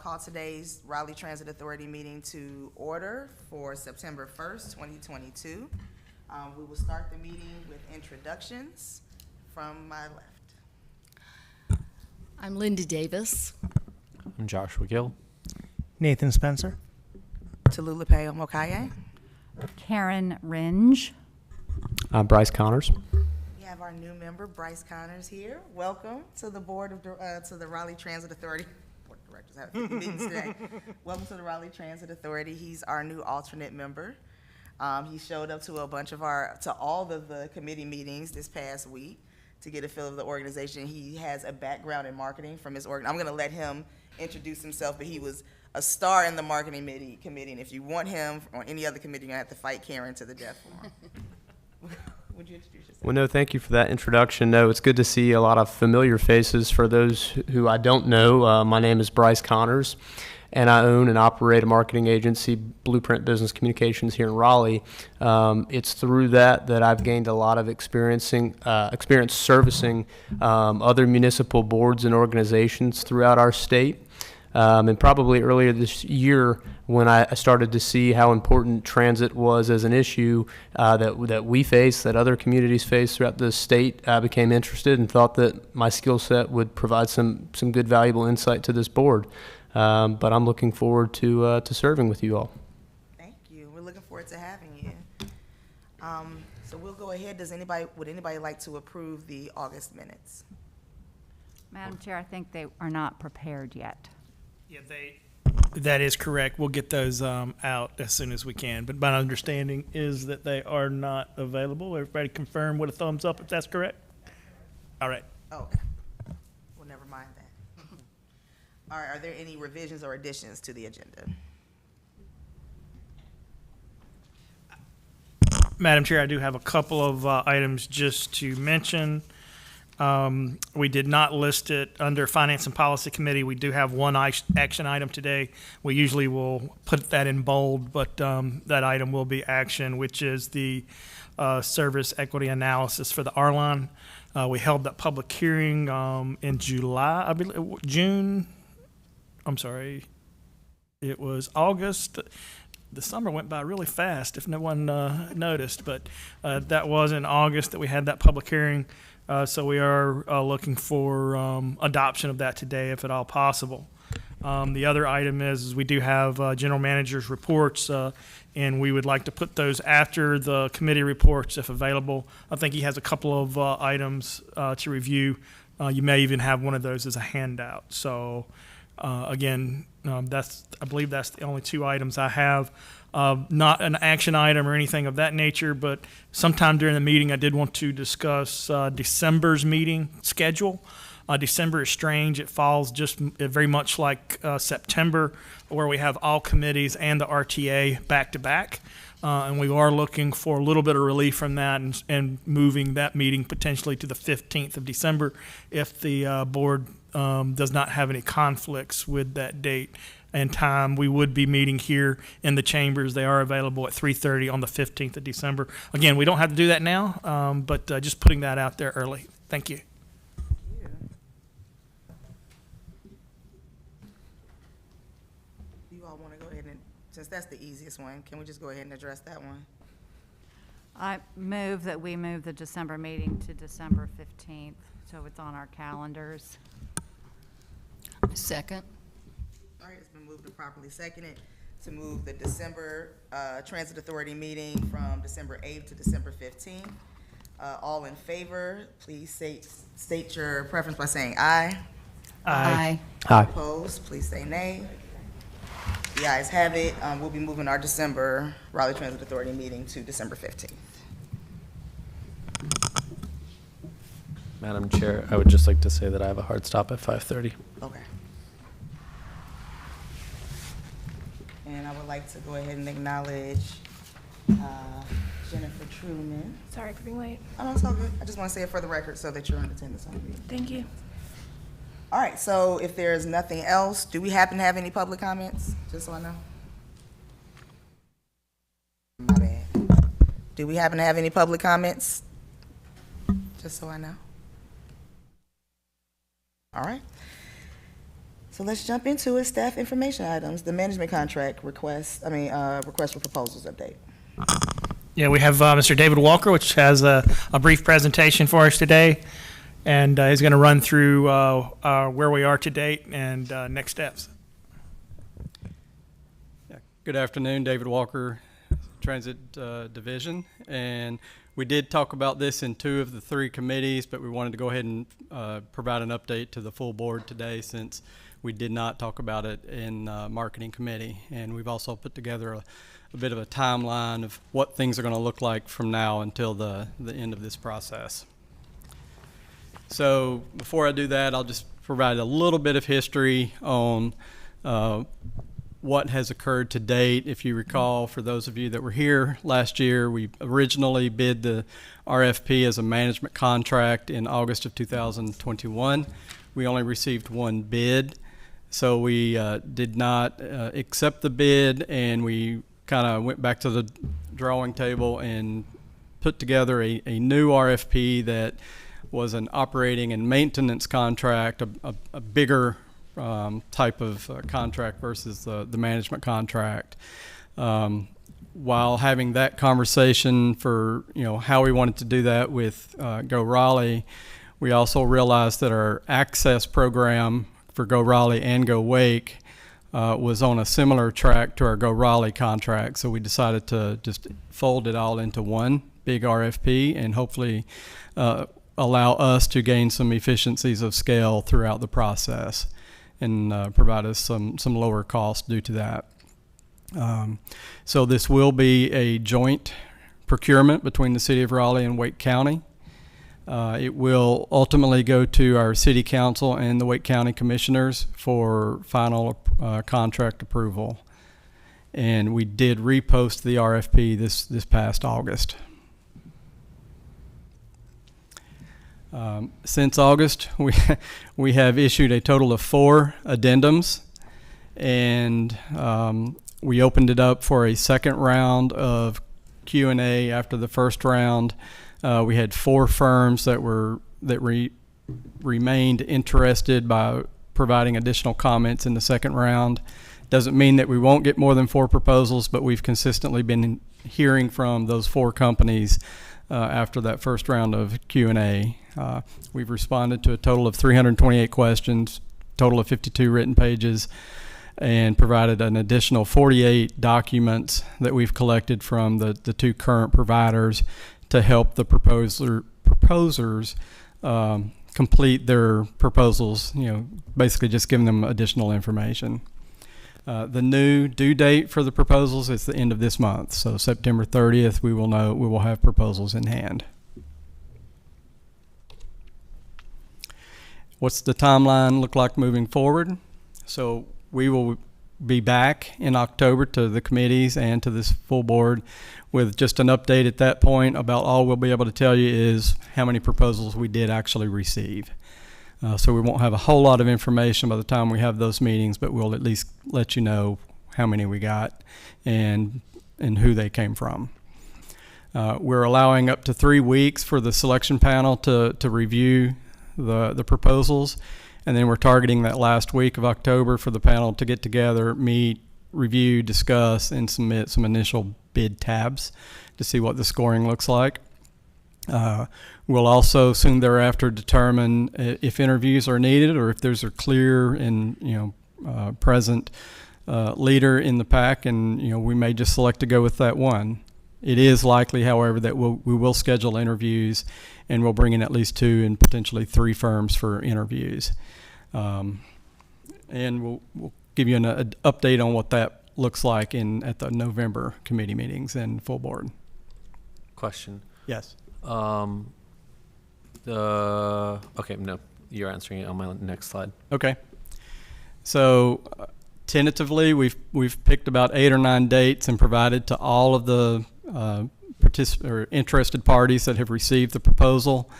call today's Raleigh Transit Authority meeting to order for September 1st, 2022. We will start the meeting with introductions from my left. I'm Linda Davis. I'm Joshua Gill. Nathan Spencer. Talulupe Omokaye. Karen Ringe. Bryce Connors. We have our new member, Bryce Connors, here. Welcome to the board of to the Raleigh Transit Authority. Board of directors have 50 meetings today. Welcome to the Raleigh Transit Authority. He's our new alternate member. He showed up to all of the committee meetings this past week to get a feel of the organization. He has a background in marketing from his org. I'm going to let him introduce himself, but he was a star in the marketing committee, and if you want him on any other committee, you're going to have to fight Karen to the death for him. Would you introduce yourself? Well, no, thank you for that introduction. No, it's good to see a lot of familiar faces. For those who I don't know, my name is Bryce Connors, and I own and operate a marketing agency, Blueprint Business Communications, here in Raleigh. It's through that I've gained a lot of experience servicing other municipal boards and organizations throughout our state. And probably earlier this year, when I started to see how important transit was as an issue that we face, that other communities face throughout the state, I became interested and thought that my skill set would provide some good, valuable insight to this board. But I'm looking forward to serving with you all. Thank you. We're looking forward to having you. So we'll go ahead. Would anybody like to approve the August minutes? Madam Chair, I think they are not prepared yet. Yeah, that is correct. We'll get those out as soon as we can. But my understanding is that they are not available. Everybody confirm with a thumbs up if that's correct? All right. Oh, okay. Well, never mind that. All right, are there any revisions or additions to the agenda? Madam Chair, I do have a couple of items just to mention. We did not list it under Finance and Policy Committee. We do have one action item today. We usually will put that in bold, but that item will be action, which is the service equity analysis for the R-Line. We held that public hearing in July, I believe, June. I'm sorry, it was August. The summer went by really fast if no one noticed, but that was in August that we had that public hearing. So we are looking for adoption of that today, if at all possible. The other item is we do have general manager's reports, and we would like to put those after the committee reports, if available. I think he has a couple of items to review. You may even have one of those as a handout. So again, I believe that's the only two items I have. Not an action item or anything of that nature, but sometime during the meeting I did want to discuss December's meeting schedule. December is strange. It falls just very much like September, where we have all committees and the RTA back to back. And we are looking for a little bit of relief from that and moving that meeting potentially to the 15th of December if the board does not have any conflicts with that date and time. We would be meeting here in the chambers. They are available at 3:30 on the 15th of December. Again, we don't have to do that now, but just putting that out there early. Thank you. Do you all want to go ahead and, since that's the easiest one, can we just go ahead and address that one? I move that we move the December meeting to December 15th, so it's on our calendars. Second. All right, it's been moved and properly seconded to move the December Transit Authority meeting from December 8th to December 15th. All in favor, please state your preference by saying aye. Aye. Hi. Opposed, please say nay. The ayes have it. We'll be moving our December Raleigh Transit Authority meeting to December 15th. Madam Chair, I would just like to say that I have a hard stop at 5:30. Okay. And I would like to go ahead and acknowledge Jennifer Truman. Sorry for being late. Oh, no, it's all good. I just want to say it for the record so that you're in attendance on the meeting. Thank you. All right, so if there's nothing else, do we happen to have any public comments? Just so I know. My bad. Do we happen to have any public comments? Just so I know. All right. So let's jump into it. Staff information items, the management contract request for proposals update. Yeah, we have Mr. David Walker, which has a brief presentation for us today, and he's going to run through where we are to date and next steps. Good afternoon, David Walker, Transit Division, and we did talk about this in 2 of the 3 committees, but we wanted to go ahead and provide an update to the full board today since we did not talk about it in Marketing Committee. And we've also put together a bit of a timeline of what things are going to look like from now until the end of this process. So before I do that, I'll just provide a little bit of history on what has occurred to date. If you recall, for those of you that were here last year, we originally bid the RFP as a management contract in August of 2021. We only received 1 bid, so we did not accept the bid, and we kind of went back to the drawing table and put together a new RFP that was an operating and maintenance contract, a bigger type of contract versus the management contract. While having that conversation for how we wanted to do that with Go Raleigh, we also realized that our access program for Go Raleigh and Go Wake was on a similar track to our Go Raleigh contract, so we decided to just fold it all into one big RFP and hopefully allow us to gain some efficiencies of scale throughout the process and provide us some lower costs due to that. So this will be a joint procurement between the City of Raleigh and Wake County. It will ultimately go to our City Council and the Wake County Commissioners for final contract approval. And we did repost the RFP this past August. Since August, we have issued a total of 4 addendums, and we opened it up for a second round of Q&A. After the first round, we had 4 firms that remained interested by providing additional comments in the second round. Doesn't mean that we won't get more than 4 proposals, but we've consistently been hearing from those 4 companies after that first round of Q&A. We've responded to a total of 328 questions, total of 52 written pages, and provided an additional 48 documents that we've collected from the 2 current providers to help the proposers complete their proposals, basically just giving them additional information. The new due date for the proposals is the end of this month, so September 30th we will have proposals in hand. What's the timeline look like moving forward? So we will be back in October to the committees and to this full board with just an update at that point. About all we'll be able to tell you is how many proposals we did actually receive. So we won't have a whole lot of information by the time we have those meetings, but we'll at least let you know how many we got and who they came from. We're allowing up to 3 weeks for the selection panel to review the proposals, and then we're targeting that last week of October for the panel to get together, meet, review, discuss, and submit some initial bid tabs to see what the scoring looks like. We'll also soon thereafter determine if interviews are needed or if there's a clear and present leader in the pack, and we may just select to go with that one. It is likely, however, that we will schedule interviews, and we'll bring in at least 2 and potentially 3 firms for interviews. And we'll give you an update on what that looks like at the November committee meetings and full board. Question. Yes. Okay, no, you're answering it on my next slide. Okay. So tentatively, we've picked about 8 or 9 dates and provided to all of the interested parties that have received the proposal,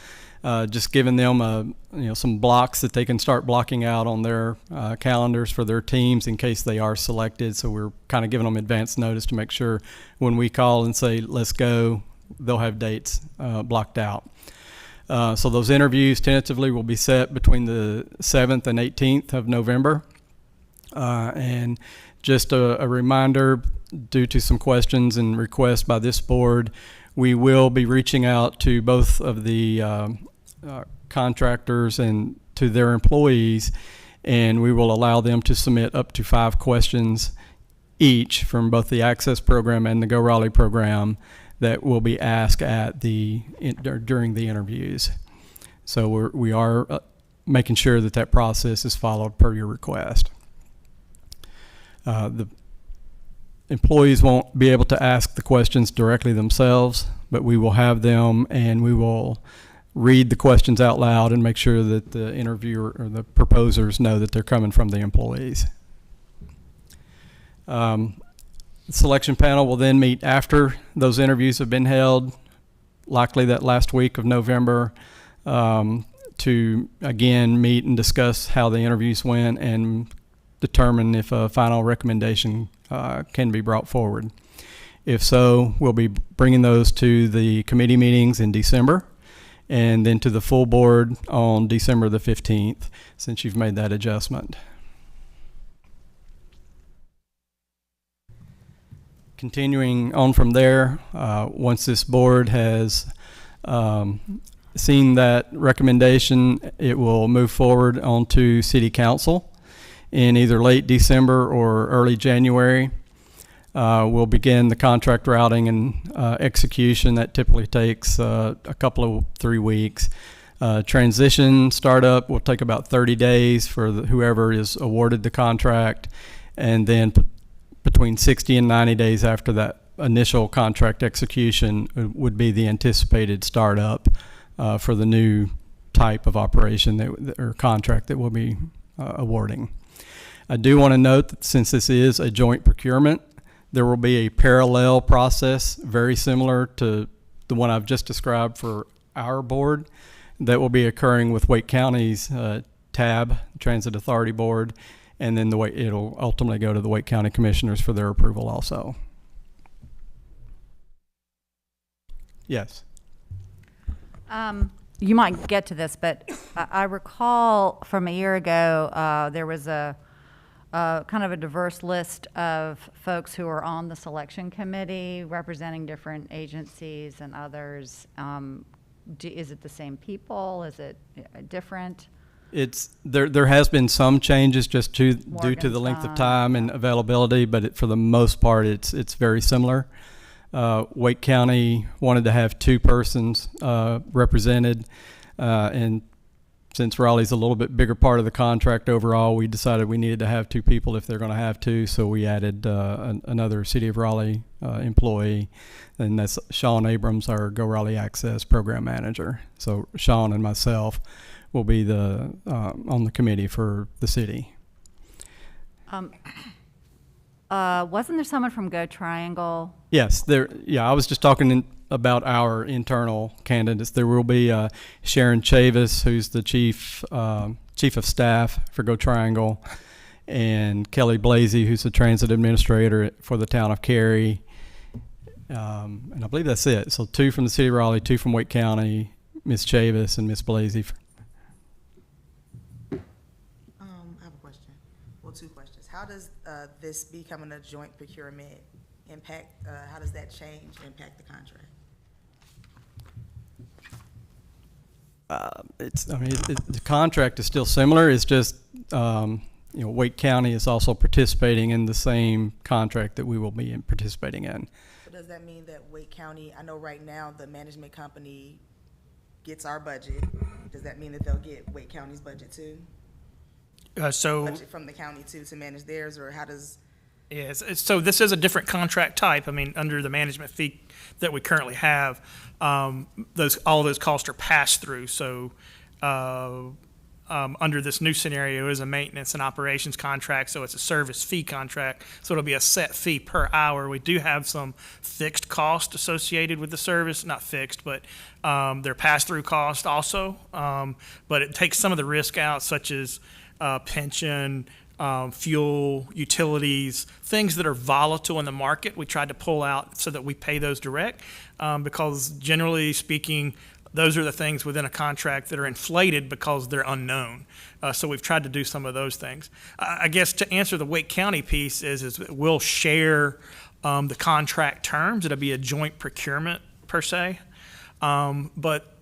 just giving them some blocks that they can start blocking out on their calendars for their teams in case they are selected. So we're kind of giving them advance notice to make sure when we call and say let's go, they'll have dates blocked out. So those interviews tentatively will be set between the 7th and 18th of November. And just a reminder, due to some questions and requests by this board, we will be reaching out to both of the contractors and to their employees, and we will allow them to submit up to 5 questions each from both the Access program and the Go Raleigh program that will be asked at during the interviews. So we are making sure that process is followed per your request. The employees won't be able to ask the questions directly themselves, but we will have them, and we will read the questions out loud and make sure that the interviewer or the proposers know that they're coming from the employees. The selection panel will then meet after those interviews have been held, likely that last week of November, to again meet and discuss how the interviews went and determine if a final recommendation can be brought forward. If so, we'll be bringing those to the committee meetings in December and then to the full board on December the 15th, since you've made that adjustment. Continuing on from there, once this board has seen that recommendation, it will move forward onto City Council in either late December or early January. We'll begin the contract routing and execution. That typically takes a couple of 3 weeks. Transition startup will take about 30 days for whoever is awarded the contract, and then between 60 and 90 days after that initial contract execution would be the anticipated startup for the new type of operation or contract that we'll be awarding. I do want to note that since this is a joint procurement, there will be a parallel process very similar to the one I've just described for our board that will be occurring with Wake County's TAB, Transit Authority Board, and then it'll ultimately go to the Wake County Commissioners for their approval also. Yes. You might get to this, but I recall from a year ago, there was a kind of a diverse list of folks who are on the selection committee representing different agencies and others. Is it the same people? Is it different? There has been some changes just due to the length of time and availability, but for the most part, it's very similar. Wake County wanted to have 2 persons represented, and since Raleigh's a little bit bigger part of the contract overall, we decided we needed to have 2 people if they're going to have 2, so we added another City of Raleigh employee, and that's Sean Abrams, our Go Raleigh Access Program Manager. So Sean and myself will be on the committee for the city. Wasn't there someone from Go Triangle? Yes, I was just talking about our internal candidates. There will be Sharon Chavis, who's the chief of staff for Go Triangle, and Kelly Blasey, who's the transit administrator for the town of Cary. And I believe that's it. So 2 from the city of Raleigh, 2 from Wake County, Ms. Chavis and Ms. Blasey. I have a question. Well, 2 questions. How does this becoming a joint procurement impact, how does that impact the contract? The contract is still similar. It's just, Wake County is also participating in the same contract that we will be participating in. So does that mean that Wake County, I know right now the management company gets our budget. Does that mean that they'll get Wake County's budget too? Budget from the county too to manage theirs, or how does? Yes, so this is a different contract type. I mean, under the management fee that we currently have, all those costs are passed through. So under this new scenario is a maintenance and operations contract, so it's a service fee contract. So it'll be a set fee per hour. We do have some fixed cost associated with the service, not fixed, but they're pass-through costs also. But it takes some of the risk out, such as pension, fuel, utilities, things that are volatile in the market. We tried to pull out so that we pay those direct, because generally speaking, those are the things within a contract that are inflated because they're unknown. So we've tried to do some of those things. I guess to answer the Wake County piece is we'll share the contract terms. It'll be a joint procurement per se. But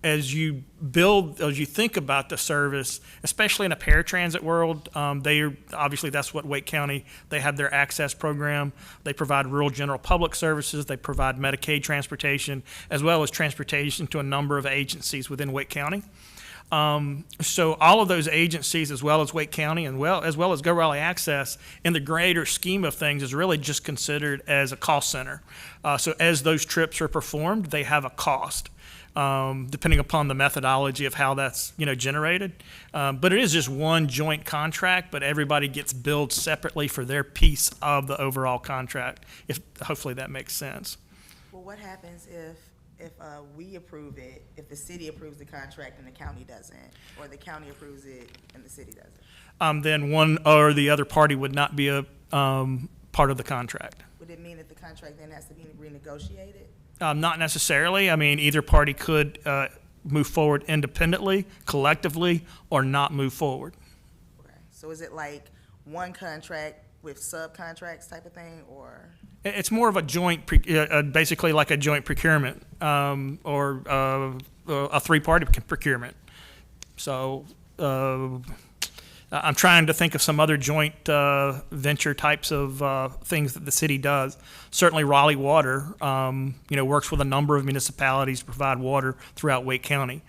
as you think about the service, especially in a paratransit world, obviously that's what Wake County, they have their access program. They provide rural general public services. They provide Medicaid transportation, as well as transportation to a number of agencies within Wake County. So all of those agencies, as well as Wake County, and as well as Go Raleigh Access, in the greater scheme of things, is really just considered as a cost center. So as those trips are performed, they have a cost, depending upon the methodology of how that's generated. But it is just one joint contract, but everybody gets billed separately for their piece of the overall contract. Hopefully that makes sense. Well, what happens if we approve it, if the city approves the contract and the county doesn't, or the county approves it and the city doesn't? Then one or the other party would not be a part of the contract. Would it mean that the contract then has to be renegotiated? Not necessarily. I mean, either party could move forward independently, collectively, or not move forward. Okay. So is it like one contract with subcontracts type of thing, or? It's more of a joint, basically like a joint procurement, or a three-party procurement. So I'm trying to think of some other joint venture types of things that the city does. Certainly Raleigh Water, works with a number of municipalities to provide water throughout Wake County.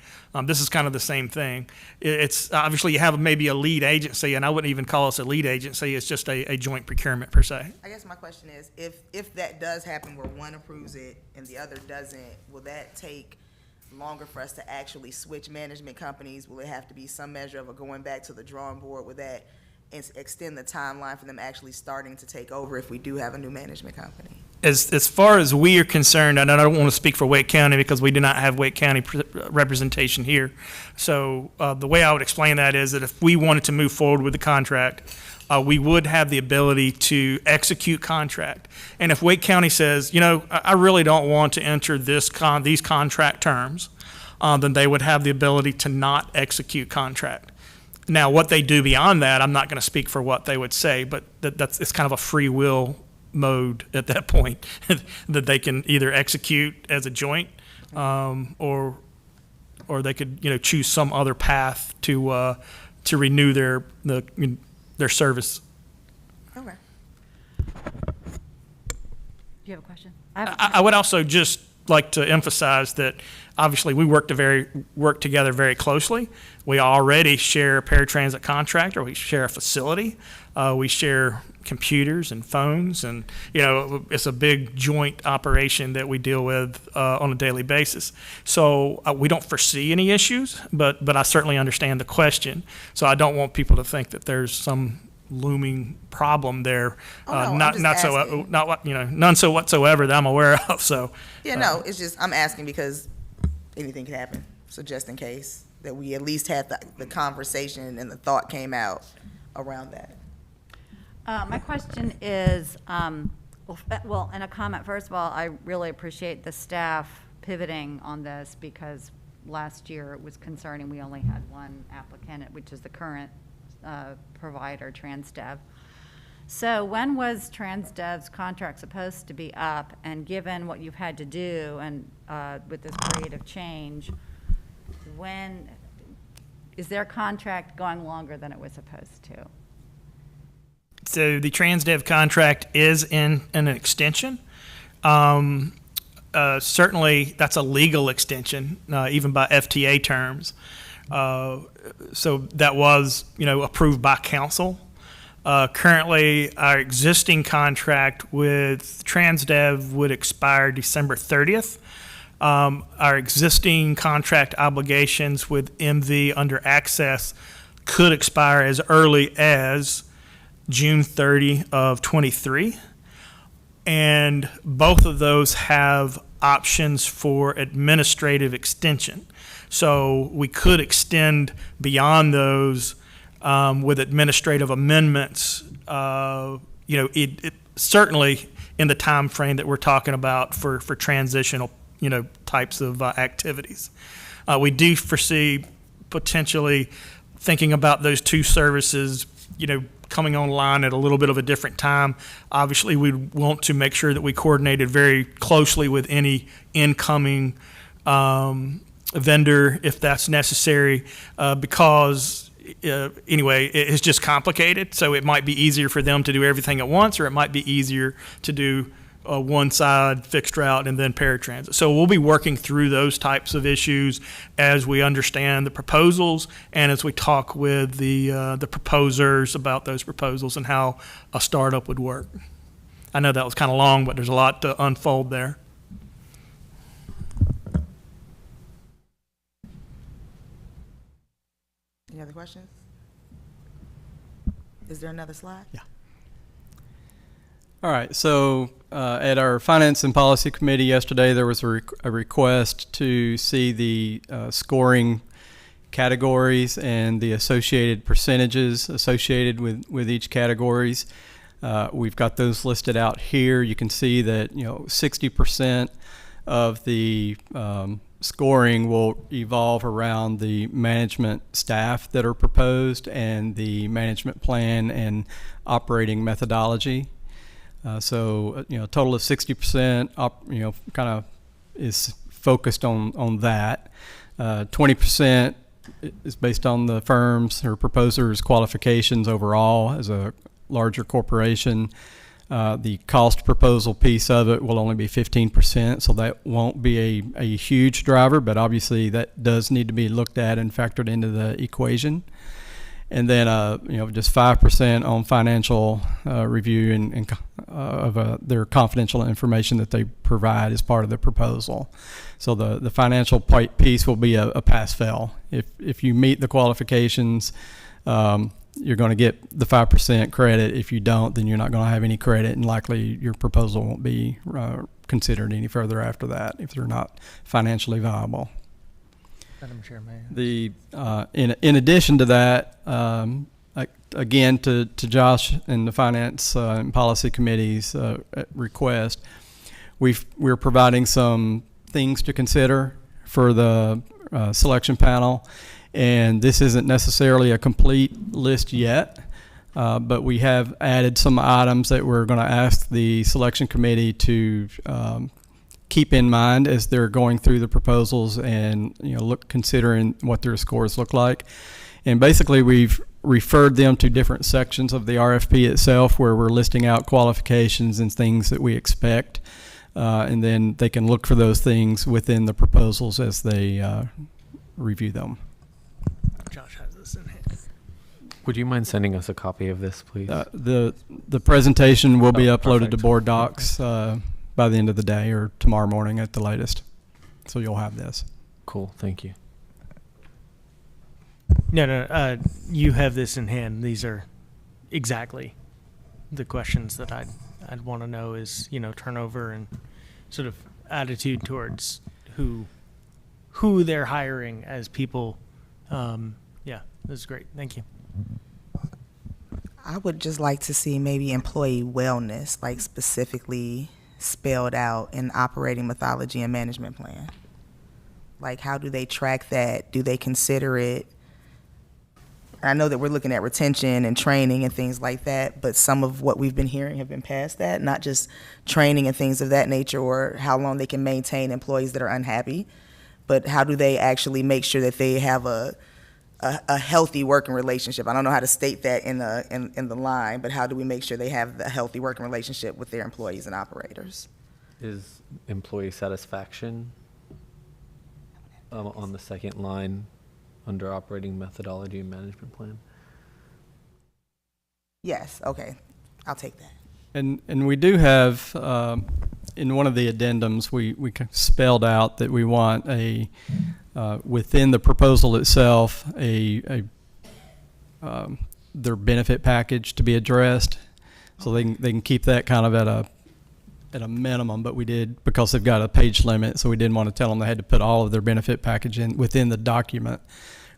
This is kind of the same thing. It's obviously you have maybe a lead agency, and I wouldn't even call us a lead agency. It's just a joint procurement per se. I guess my question is, if that does happen where one approves it and the other doesn't, will that take longer for us to actually switch management companies? Will it have to be some measure of a going back to the drawing board? Will that extend the timeline for them actually starting to take over if we do have a new management company? As far as we are concerned, and I don't want to speak for Wake County because we do not have Wake County representation here. So the way I would explain that is that if we wanted to move forward with the contract, we would have the ability to execute contract. And if Wake County says, I really don't want to enter these contract terms, then they would have the ability to not execute contract. Now, what they do beyond that, I'm not going to speak for what they would say, but it's kind of a free will mode at that point that they can either execute as a joint, or they could choose some other path to renew their service. Okay. Do you have a question? I would also just like to emphasize that obviously we work together very closely. We already share a paratransit contract, or we share a facility. We share computers and phones, and it's a big joint operation that we deal with on a daily basis. So we don't foresee any issues, but I certainly understand the question. So I don't want people to think that there's some looming problem there. None so whatsoever that I'm aware of. So it's just I'm asking because anything can happen. So just in case that we at least had the conversation and the thought came out around that. My question is, well, in a comment, first of all, I really appreciate the staff pivoting on this because last year it was concerning. We only had one applicant, which is the current provider, TransDev. So when was TransDev's contract supposed to be up? And given what you've had to do and with this period of change, when is their contract going longer than it was supposed to? So the TransDev contract is in an extension. Certainly, that's a legal extension, even by FTA terms. So that was, approved by council. Currently, our existing contract with TransDev would expire December 30th. Our existing contract obligations with MV under Access could expire as early as June 30 of 23. And both of those have options for administrative extension. So we could extend beyond those with administrative amendments, it certainly in the time frame that we're talking about for transitional, types of activities. We do foresee potentially thinking about those two services, coming online at a little bit of a different time. Obviously, we want to make sure that we coordinated very closely with any incoming vendor if that's necessary, because anyway, it's just complicated. So it might be easier for them to do everything at once, or it might be easier to do one side fixed route and then paratransit. So we'll be working through those types of issues as we understand the proposals and as we talk with the proposers about those proposals and how a startup would work. I know that was kind of long, but there's a lot to unfold there. Any other questions? Is there another slide? Yeah. All right, so at our Finance and Policy Committee yesterday, there was a request to see the scoring categories and the associated percentages associated with each categories. We've got those listed out here. You can see that 60% of the scoring will evolve around the management staff that are proposed and the management plan and operating methodology. So a total of 60%, kind of is focused on that. 20% is based on the firm's or proposer's qualifications overall as a larger corporation. The cost proposal piece of it will only be 15%, so that won't be a huge driver, but obviously that does need to be looked at and factored into the equation. And then, just 5% on financial review and of their confidential information that they provide as part of the proposal. So the financial piece will be a pass-fail. If you meet the qualifications, you're going to get the 5% credit. If you don't, then you're not going to have any credit, and likely your proposal won't be considered any further after that if they're not financially viable. Madam Chairman. In addition to that, again, to Josh and the Finance and Policy Committee's request, we're providing some things to consider for the selection panel, and this isn't necessarily a complete list yet, but we have added some items that we're going to ask the selection committee to keep in mind as they're going through the proposals and considering what their scores look like. And basically we've referred them to different sections of the RFP itself where we're listing out qualifications and things that we expect, and then they can look for those things within the proposals as they review them. Josh has this in hand. Would you mind sending us a copy of this, please? The presentation will be uploaded to perfect. Board Docs by the end of the day or tomorrow morning at the latest. So you'll have this. Cool, thank you. No, you have this in hand. These are exactly the questions that I'd want to know is, turnover and sort of attitude towards who they're hiring as people. Yeah, this is great. Thank you. I would just like to see maybe employee wellness, like specifically spelled out in operating methodology and management plan. Like, how do they track that? Do they consider it? I know that we're looking at retention and training and things like that, but some of what we've been hearing have been past that, not just training and things of that nature or how long they can maintain employees that are unhappy, but how do they actually make sure that they have a healthy working relationship? I don't know how to state that in the line, but how do we make sure they have a healthy working relationship with their employees and operators? Is employee satisfaction on the second line under operating methodology and management plan? Yes, okay, I'll take that. And we do have, in one of the addendums, we spelled out that we want within the proposal itself, their benefit package to be addressed. So they can keep that kind of at a minimum, but we did, because they've got a page limit, so we didn't want to tell them they had to put all of their benefit package in within the document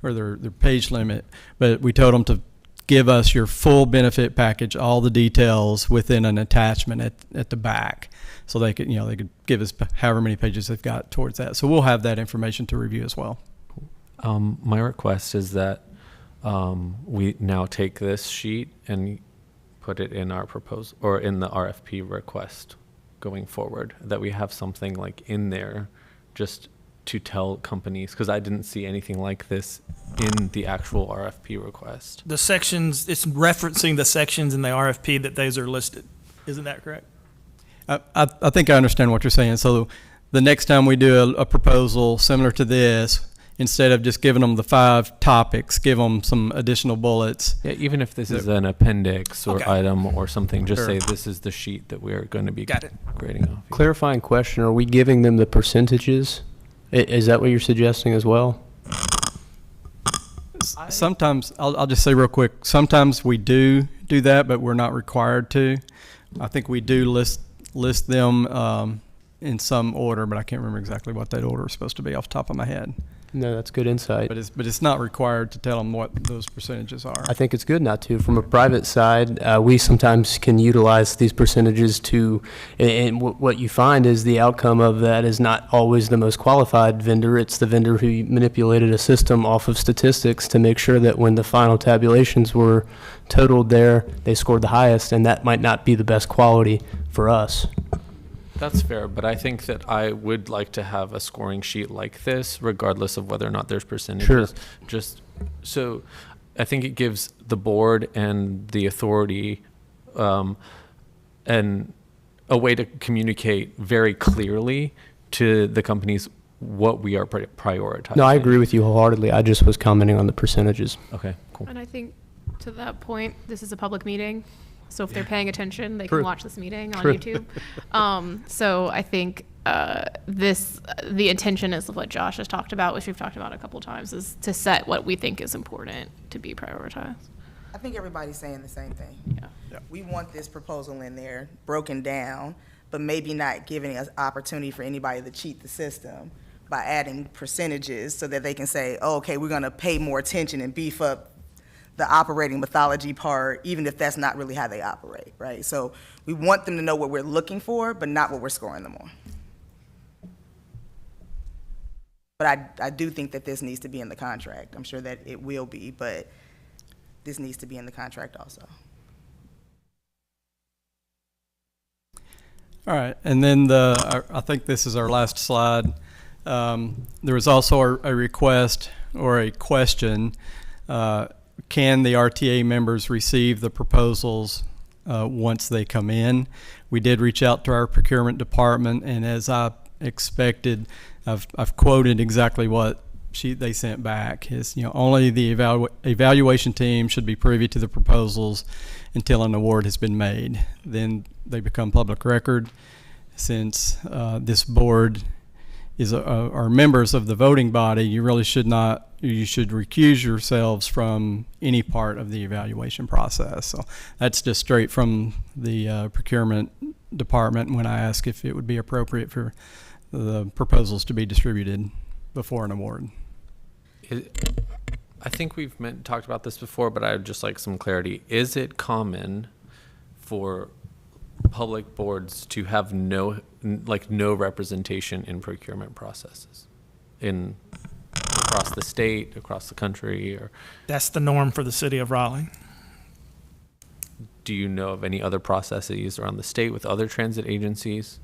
or their page limit, but we told them to give us your full benefit package, all the details within an attachment at the back. So they could, they could give us however many pages they've got towards that. So we'll have that information to review as well. My request is that we now take this sheet and put it in our proposal or in the RFP request going forward, that we have something like in there just to tell companies, because I didn't see anything like this in the actual RFP request. The sections, it's referencing the sections in the RFP that those are listed. Isn't that correct? I think I understand what you're saying. So the next time we do a proposal similar to this, instead of just giving them the 5 topics, give them some additional bullets. Yeah, even if this is an appendix or Okay. item or something, just Sure. say this is the sheet that we are going to be Got it. grading off. Clarifying question, are we giving them the percentages? Is that what you're suggesting as well? Sometimes, I'll just say real quick, sometimes we do that, but we're not required to. I think we do list them in some order, but I can't remember exactly what that order is supposed to be off the top of my head. No, that's good insight. But it's not required to tell them what those percentages are. I think it's good not to. From a private side, we sometimes can utilize these percentages to, and what you find is the outcome of that is not always the most qualified vendor. It's the vendor who manipulated a system off of statistics to make sure that when the final tabulations were totaled there, they scored the highest, and that might not be the best quality for us. That's fair, but I think that I would like to have a scoring sheet like this, regardless of whether or not there's percentages. Sure. Just so I think it gives the board and the authority and a way to communicate very clearly to the companies what we are prioritizing. No, I agree with you wholeheartedly. I just was commenting on the percentages. Okay, cool. And I think to that point, this is a public meeting. So if they're paying attention, they True. can watch this meeting on True. YouTube. So I think the intention is what Josh has talked about, which we've talked about a couple times, is to set what we think is important to be prioritized. I think everybody's saying the same thing. Yeah. We want this proposal in there, broken down, but maybe not giving us opportunity for anybody to cheat the system by adding percentages so that they can say, oh, okay, we're gonna pay more attention and beef up the operating mythology part, even if that's not really how they operate, right? So we want them to know what we're looking for, but not what we're scoring them on. But I do think that this needs to be in the contract. I'm sure that it will be, but this needs to be in the contract also. All right, and then I think this is our last slide. There was also a request or a question. Can the RTA members receive the proposals once they come in? We did reach out to our procurement department, and as I expected, I've quoted exactly what they sent back. Is only the evaluation team should be privy to the proposals until an award has been made. Then they become public record. Since this board are members of the voting body, you really should not. You should recuse yourselves from any part of the evaluation process. So that's just straight from the procurement department when I asked if it would be appropriate for the proposals to be distributed before an award. I think we've talked about this before, but I would just like some clarity. Is it common for public boards to have no representation in procurement processes across the state, across the country, or That's the norm for the city of Raleigh. do you know of any other processes around the state with other transit agencies?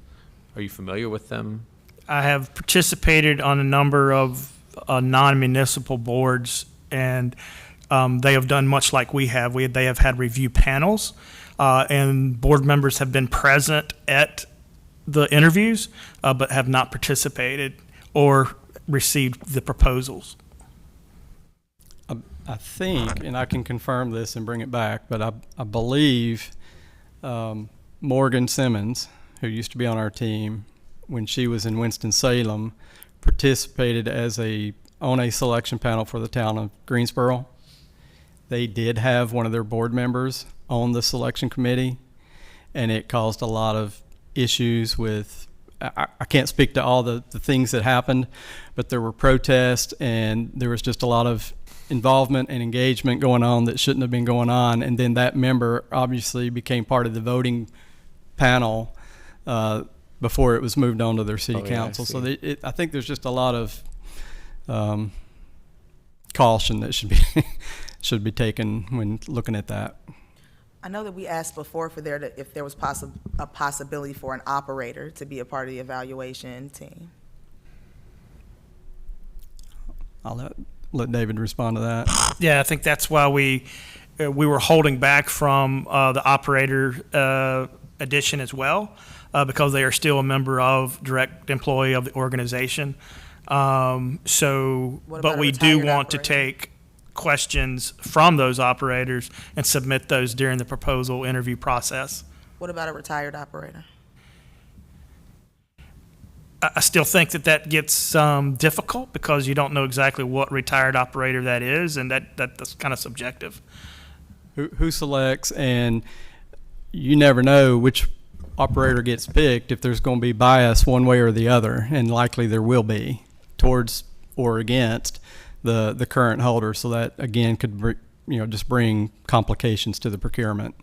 Are you familiar with them? I have participated on a number of non-municipal boards, and they have done much like we have. They have had review panels, and board members have been present at the interviews, but have not participated or received the proposals. I think, and I can confirm this and bring it back, but I believe Morgan Simmons, who used to be on our team, when she was in Winston-Salem, participated on a selection panel for the town of Greensboro. They did have one of their board members on the selection committee, and it caused a lot of issues with, I can't speak to all the things that happened, but there were protests, and there was just a lot of involvement and engagement going on that shouldn't have been going on, and then that member obviously became part of the voting panel before it was moved on to their city Oh, yeah, I council. So see. I think there's just a lot of caution that should be taken when looking at that. I know that we asked before for if there was a possibility for an operator to be a part of the evaluation team. I'll let David respond to that. Yeah, I think that's why we were holding back from the operator addition as well, because they are still a member of, direct employee of the organization. What about But a we do retired want to operator? take questions from those operators and submit those during the proposal interview process. What about a retired operator? I still think that gets difficult because you don't know exactly what retired operator that is, and that's kind of subjective. Who selects, and you never know which operator gets picked if there's going to be bias one way or the other, and likely there will be towards or against the current holder. So that again could just bring complications to the procurement.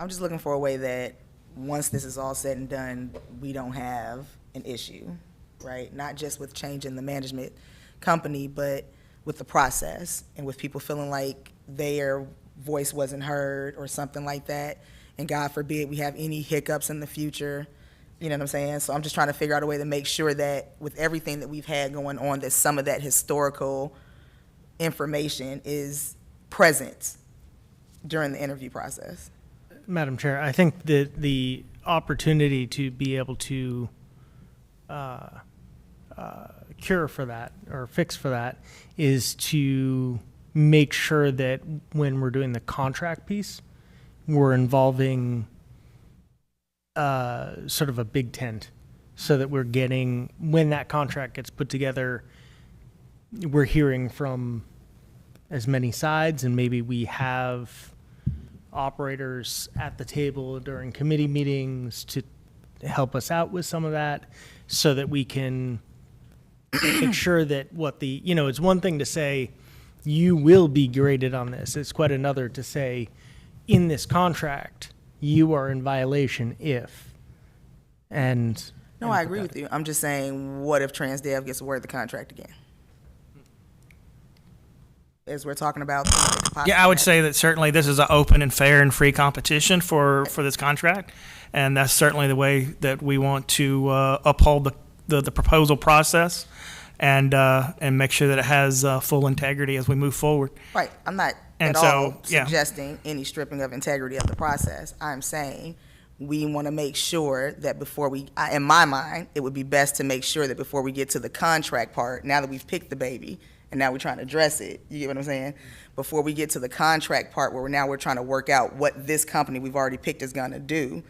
I'm just looking for a way that once this is all said and done, we don't have an issue, right? Not just with changing the management company, but with the process and with people feeling like their voice wasn't heard or something like that. And God forbid we have any hiccups in the future, you know what I'm saying? So I'm just trying to figure out a way to make sure that with everything that we've had going on, that some of that historical information is present during the interview process. Madam Chair, I think that the opportunity to be able to cure for that or fix for that is to make sure that when we're doing the contract piece, we're involving sort of a big tent so that we're getting, when that contract gets put together, we're hearing from as many sides, and maybe we have operators at the table during committee meetings to help us out with some of that so that we can make sure that it's one thing to say, you will be graded on this. It's quite another to say, in this contract, you are in violation if. No, I agree with you. I'm just saying, what if TransDev gets awarded the contract again? As we're talking about. Yeah, I would say that certainly this is an open and fair and free competition for this contract, and that's certainly the way that we want to uphold the proposal process and make sure that it has full integrity as we move forward. Right, I'm not And at so, all yeah. suggesting any stripping of integrity of the process. I'm saying we want to make sure that in my mind, it would be best to make sure that before we get to the contract part, now that we've picked the baby, and now we're trying to address it, you get what I'm saying? Before we get to the contract part where we're trying to work out what this company we've already picked is gonna do,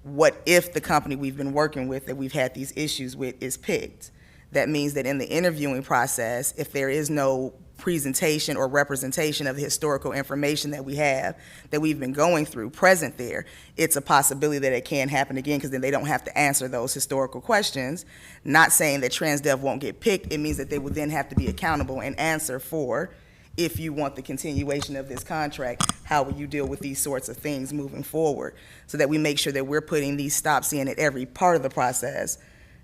what if the company we've been working with that we've had these issues with is picked? That means that in the interviewing process, if there is no presentation or representation of the historical information that we have, that we've been going through present there, it's a possibility that it can happen again, because then they don't have to answer those historical questions. Not saying that TransDev won't get picked, it means that they would then have to be accountable and answer for, if you want the continuation of this contract, how will you deal with these sorts of things moving forward? So that we make sure that we're putting these stops in at every part of the process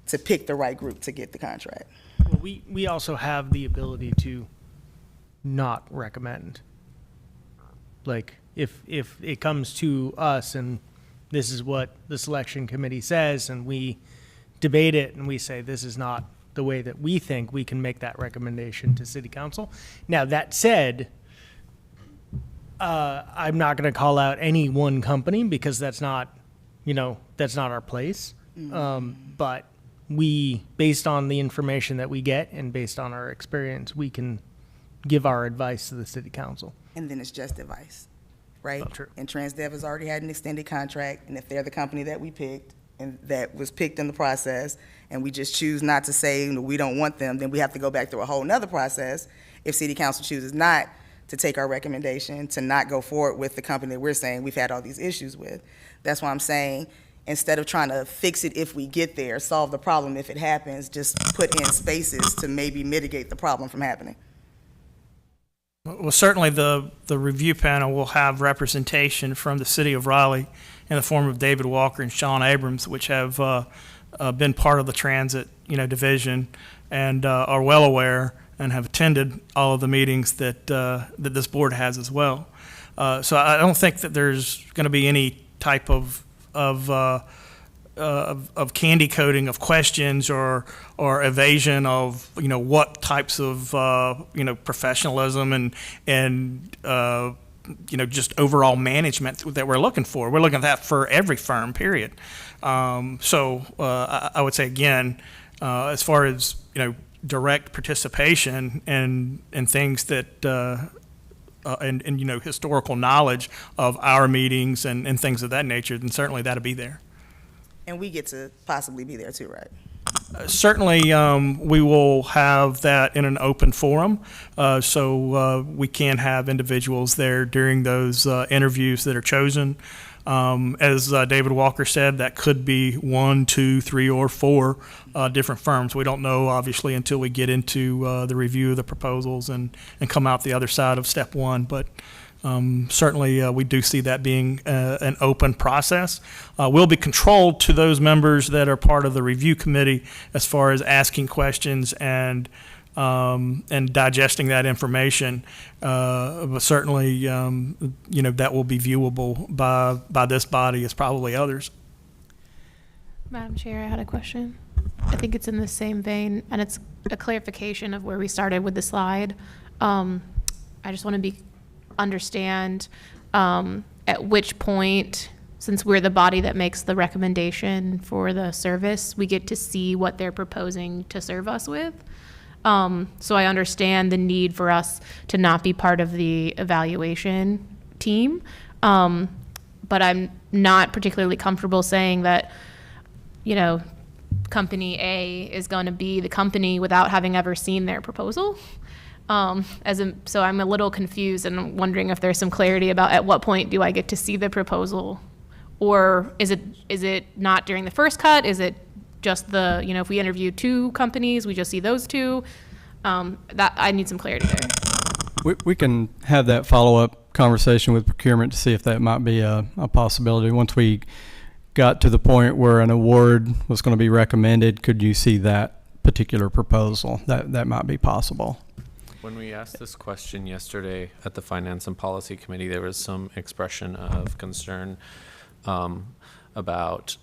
to pick the right group to get the contract. Well, we also have the ability to not recommend. Like, if it comes to us and this is what the selection committee says, and we debate it and we say this is not the way that we think, we can make that recommendation to city council. Now, that said, I'm not going to call out any one company because that's not our place. But we, based on the information that we get and based on our experience, we can give our advice to the city council. And then it's just advice, right? Oh, true. And TransDev has already had an extended contract, and if they're the company that we picked, and that was picked in the process, and we just choose not to say we don't want them, then we have to go back through a whole nother process if city council chooses not to take our recommendation, to not go forward with the company that we're saying we've had all these issues with. That's why I'm saying, instead of trying to fix it if we get there, solve the problem if it happens, just put in spaces to maybe mitigate the problem from happening. Well, certainly the review panel will have representation from the city of Raleigh in the form of David Walker and Sean Abrams, which have been part of the transit, division, and are well aware and have attended all of the meetings that that this board has as well. So I don't think that there's going to be any type of candy coating of questions or evasion of what types of professionalism and just overall management that we're looking for. We're looking at that for every firm, period. So I would say again, as far as direct participation and things that and historical knowledge of our meetings and things of that nature, then certainly that'll be there. And we get to possibly be there too, right? Certainly, we will have that in an open forum, so we can have individuals there during those interviews that are chosen. As David Walker said, that could be 1, 2, 3, or 4 different firms. We don't know, obviously, until we get into the review of the proposals and come out the other side of step 1. But certainly, we do see that being an open process. We'll be controlled to those members that are part of the review committee as far as asking questions and digesting that information. But certainly, that will be viewable by this body as probably others. Madam Chair, I had a question. I think it's in the same vein, and it's a clarification of where we started with the slide. I just want to understand at which point, since we're the body that makes the recommendation for the service, we get to see what they're proposing to serve us with. So I understand the need for us to not be part of the evaluation team, but I'm not particularly comfortable saying that, company A is going to be the company without having ever seen their proposal. So I'm a little confused and wondering if there's some clarity about at what point do I get to see the proposal, or is it not during the first cut? Is it just if we interview 2 companies, we just see those 2? That I need some clarity there. We can have that follow-up conversation with procurement to see if that might be a possibility. Once we got to the point where an award was going to be recommended, could you see that particular proposal? That might be possible. When we asked this question yesterday at the Finance and Policy Committee, there was some expression of concern about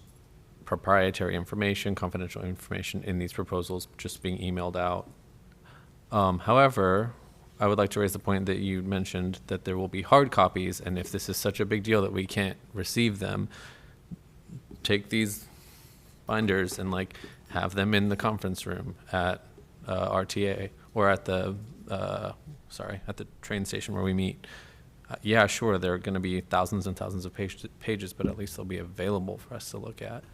proprietary information, confidential information in these proposals just being emailed out. However, I would like to raise the point that you mentioned that there will be hard copies, and if this is such a big deal that we can't receive them, take these binders and have them in the conference room at RTA or at the train station where we meet. Yeah, sure, there are going to be thousands and thousands of pages, but at least they'll be available for us to look at.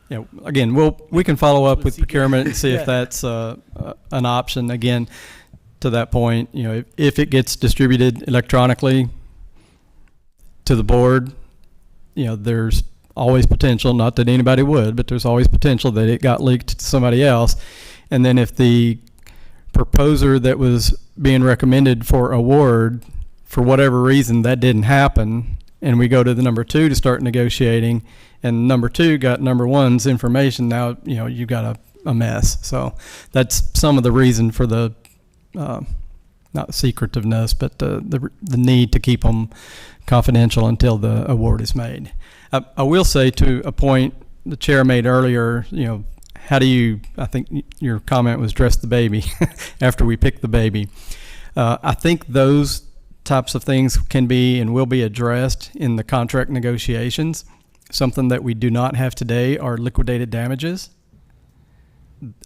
Yeah, again, we can follow up with procurement and see if that's an option. Again, to that point, if it gets distributed electronically to the board, there's always potential, not that anybody would, but there's always potential that it got leaked to somebody else. And then if the proposer that was being recommended for award, for whatever reason, that didn't happen, and we go to the number 2 to start negotiating, and number 2 got number 1's information, now, you've got a mess. So that's some of the reason for the, not secretiveness, but the need to keep them confidential until the award is made. I will say, to a point the chair made earlier, how do you, I think your comment was dress the baby after we pick the baby. I think those types of things can be and will be addressed in the contract negotiations. Something that we do not have today are liquidated damages.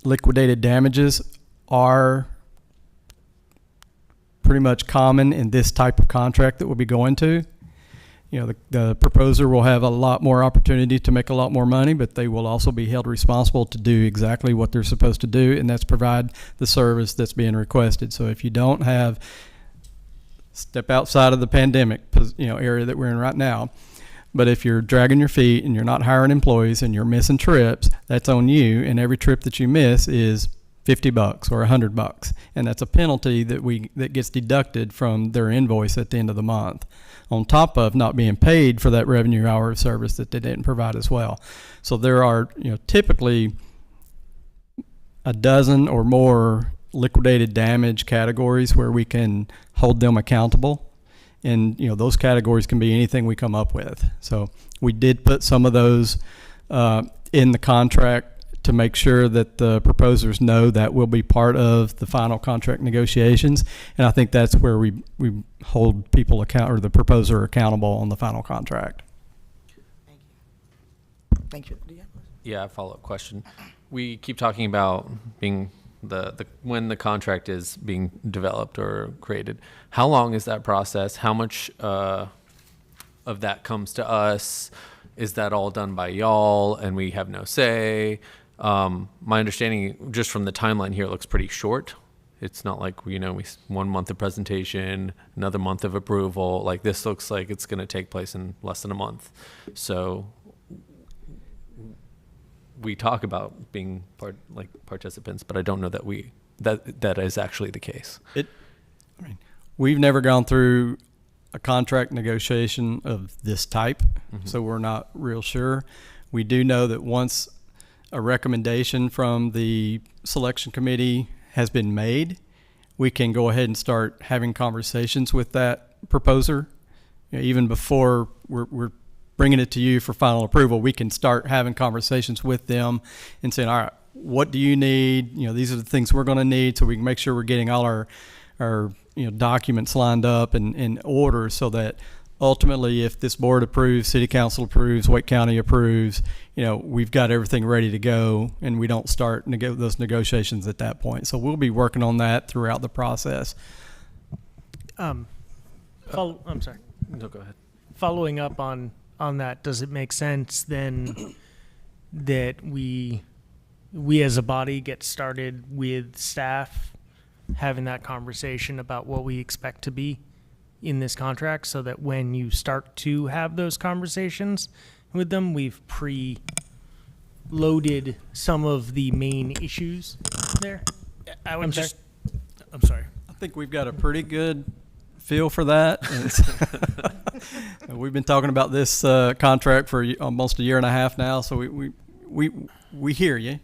Liquidated damages are pretty much common in this type of contract that we'll be going to. The proposer will have a lot more opportunity to make a lot more money, but they will also be held responsible to do exactly what they're supposed to do, and that's provide the service that's being requested. So if you don't have, step outside of the pandemic area that we're in right now, but if you're dragging your feet and you're not hiring employees and you're missing trips, that's on you, and every trip that you miss is $50 or $100, and that's a penalty that gets deducted from their invoice at the end of the month, on top of not being paid for that revenue hour of service that they didn't provide as well. So there are, typically a dozen or more liquidated damage categories where we can hold them accountable, and those categories can be anything we come up with. So we did put some of those in the contract to make sure that the proposers know that will be part of the final contract negotiations. And I think that's where we hold people or the proposer accountable on the final contract. Thank you. Thank you. Do you have a question? Yeah, a follow-up question. We keep talking about being when the contract is being developed or created. How long is that process? How much of that comes to us? Is that all done by y'all and we have no say? My understanding, just from the timeline here, it looks pretty short. It's not like, we 1 month of presentation, another month of approval. Like, this looks like it's going to take place in less than a month. So we talk about being participants, but I don't know that that is actually the case. We've never gone through a contract negotiation of this type, so we're not real sure. We do know that once a recommendation from the selection committee has been made, we can go ahead and start having conversations with that proposer. Even before we're bringing it to you for final approval, we can start having conversations with them and saying, all right, what do you need? These are the things we're going to need, so we can make sure we're getting all our documents lined up and in order, so that ultimately, if this board approves, city council approves, Wake County approves, we've got everything ready to go, and we don't start those negotiations at that point. So we'll be working on that throughout the process. I'm sorry. No, go ahead. Following up on that, does it make sense then that we as a body get started with staff having that conversation about what we expect to be in this contract, so that when you start to have those conversations with them, we've pre-loaded some of the main issues there? I'm sorry. I think we've got a pretty good feel for that. We've been talking about this contract for almost a year and a half now, so we hear you.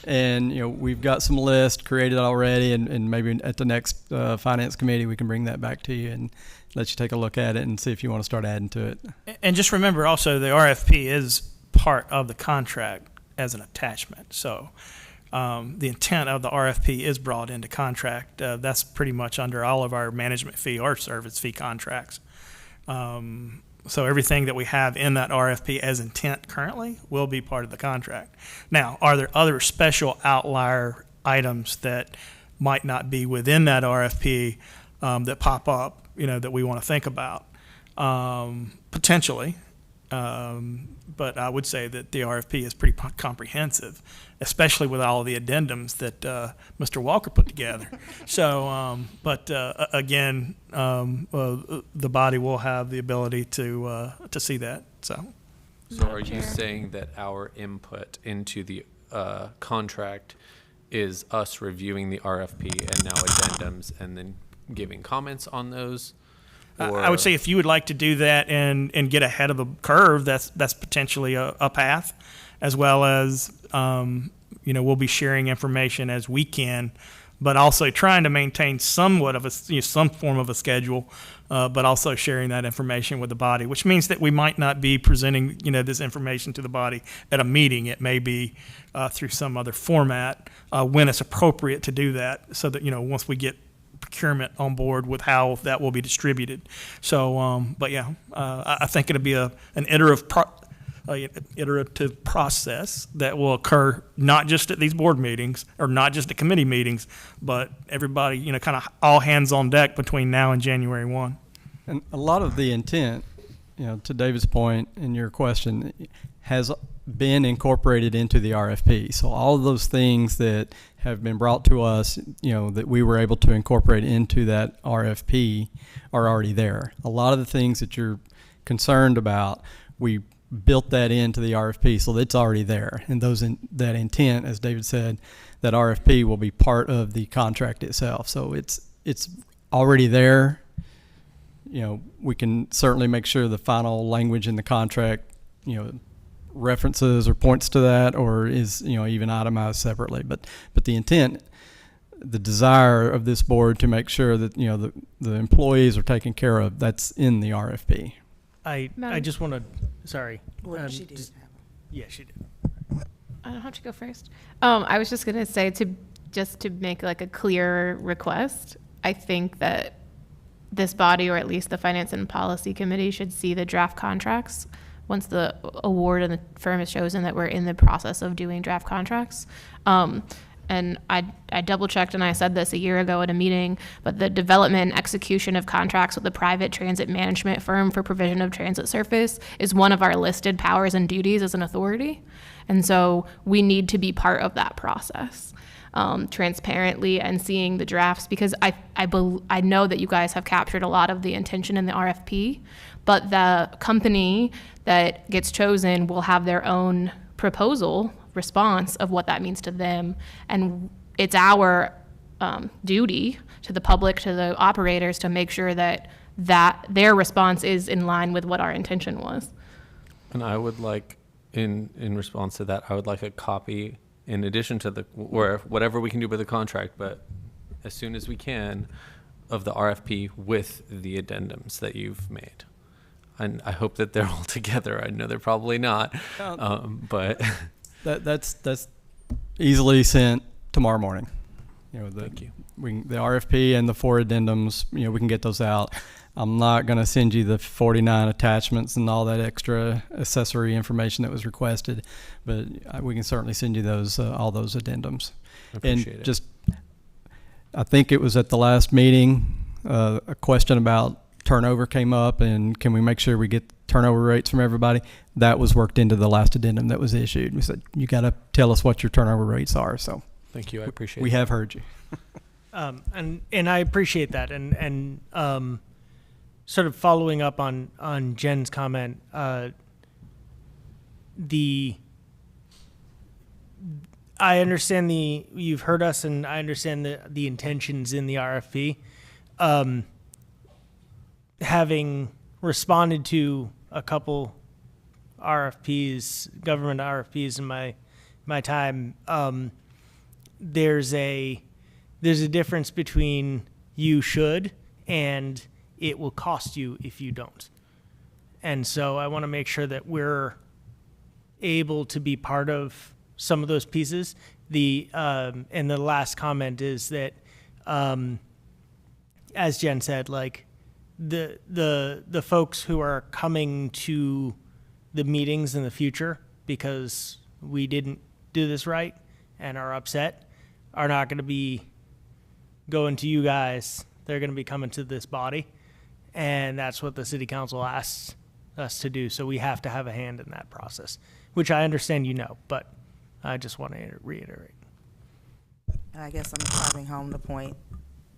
And we've got some lists created already, and maybe at the next finance committee we can bring that back to you and let you take a look at it and see if you want to start adding to it. And just remember also, the RFP is part of the contract as an attachment. So the intent of the RFP is brought into contract. That's pretty much under all of our management fee or service fee contracts. So everything that we have in that RFP as intent currently will be part of the contract. Now, are there other special outlier items that might not be within that RFP that pop up, that we want to think about? Potentially. But I would say that the RFP is pretty comprehensive, especially with all of the addendums that Mr. Walker put together. So, again, the body will have the ability to see that. So are you saying that our input into the contract is us reviewing the RFP and now addendums and then giving comments on those? I would say if you would like to do that and get ahead of the curve, that's potentially a path, as well as we'll be sharing information as we can, but also trying to maintain somewhat of some form of a schedule, but also sharing that information with the body, which means that we might not be presenting this information to the body at a meeting. It may be through some other format when it's appropriate to do that, so that once we get procurement on board with how that will be distributed. So, I think it'll be an iterative process that will occur not just at these board meetings or not just at committee meetings, but everybody, kind of all hands on deck between now and January 1. And a lot of the intent, to David's point in your question, has been incorporated into the RFP. So all of those things that have been brought to us, that we were able to incorporate into that RFP are already there. A lot of the things that you're concerned about, we built that into the RFP, so it's already there. And that intent, as David said, that RFP will be part of the contract itself. So it's already there. You know, we can certainly make sure the final language in the contract, you know, references or points to that, or is, you know, even itemized separately. But the intent, the desire of this board to make sure that, you know, the employees are taken care of, that's in the RFP. I Madam- just want to, sorry. Well, she did just- have one. Yeah, she did. I don't have to go first. I was just gonna say to make like a clear request. I think that this body, or at least the Finance and Policy Committee, should see the draft contracts once the award and the firm is chosen, that we're in the process of doing draft contracts. And I double checked, and I said this a year ago at a meeting, but the development and execution of contracts with a private transit management firm for provision of transit service is one of our listed powers and duties as an authority. And so we need to be part of that process, transparently, and seeing the drafts, because I know that you guys have captured a lot of the intention in the RFP, but the company that gets chosen will have their own proposal response of what that means to them. And it's our duty to the public, to the operators, to make sure that their response is in line with what our intention was. And I would like, in response to that, I would like a copy, in addition to or whatever we can do with the contract, but as soon as we can, of the RFP with the addendums that you've made. And I hope that they're all together. I know they're probably not, but That's easily sent tomorrow morning. You know, Thank you. The RFP and the 4 addendums, you know, we can get those out. I'm not going to send you the 49 attachments and all that extra accessory information that was requested, but we can certainly send you those, all those addendums. I appreciate And it. just, I think it was at the last meeting, a question about turnover came up, and can we make sure we get turnover rates from everybody? That was worked into the last addendum that was issued. We said, you got to tell us what your turnover rates are. So Thank you. I appreciate we that. have heard you. And I appreciate that. And sort of following up on Jen's comment, I understand you've heard us, and I understand the intentions in the RFP. Having responded to a couple RFPs, government RFPs in my time, there's a difference between you should and it will cost you if you don't. And so I want to make sure that we're able to be part of some of those pieces. And the last comment is that, as Jen said, like the folks who are coming to the meetings in the future because we didn't do this right and are upset are not going to be going to you guys. They're going to be coming to this body, and that's what the city council asks us to do. So we have to have a hand in that process, which I understand, you know, but I just want to reiterate. And I guess I'm driving home the point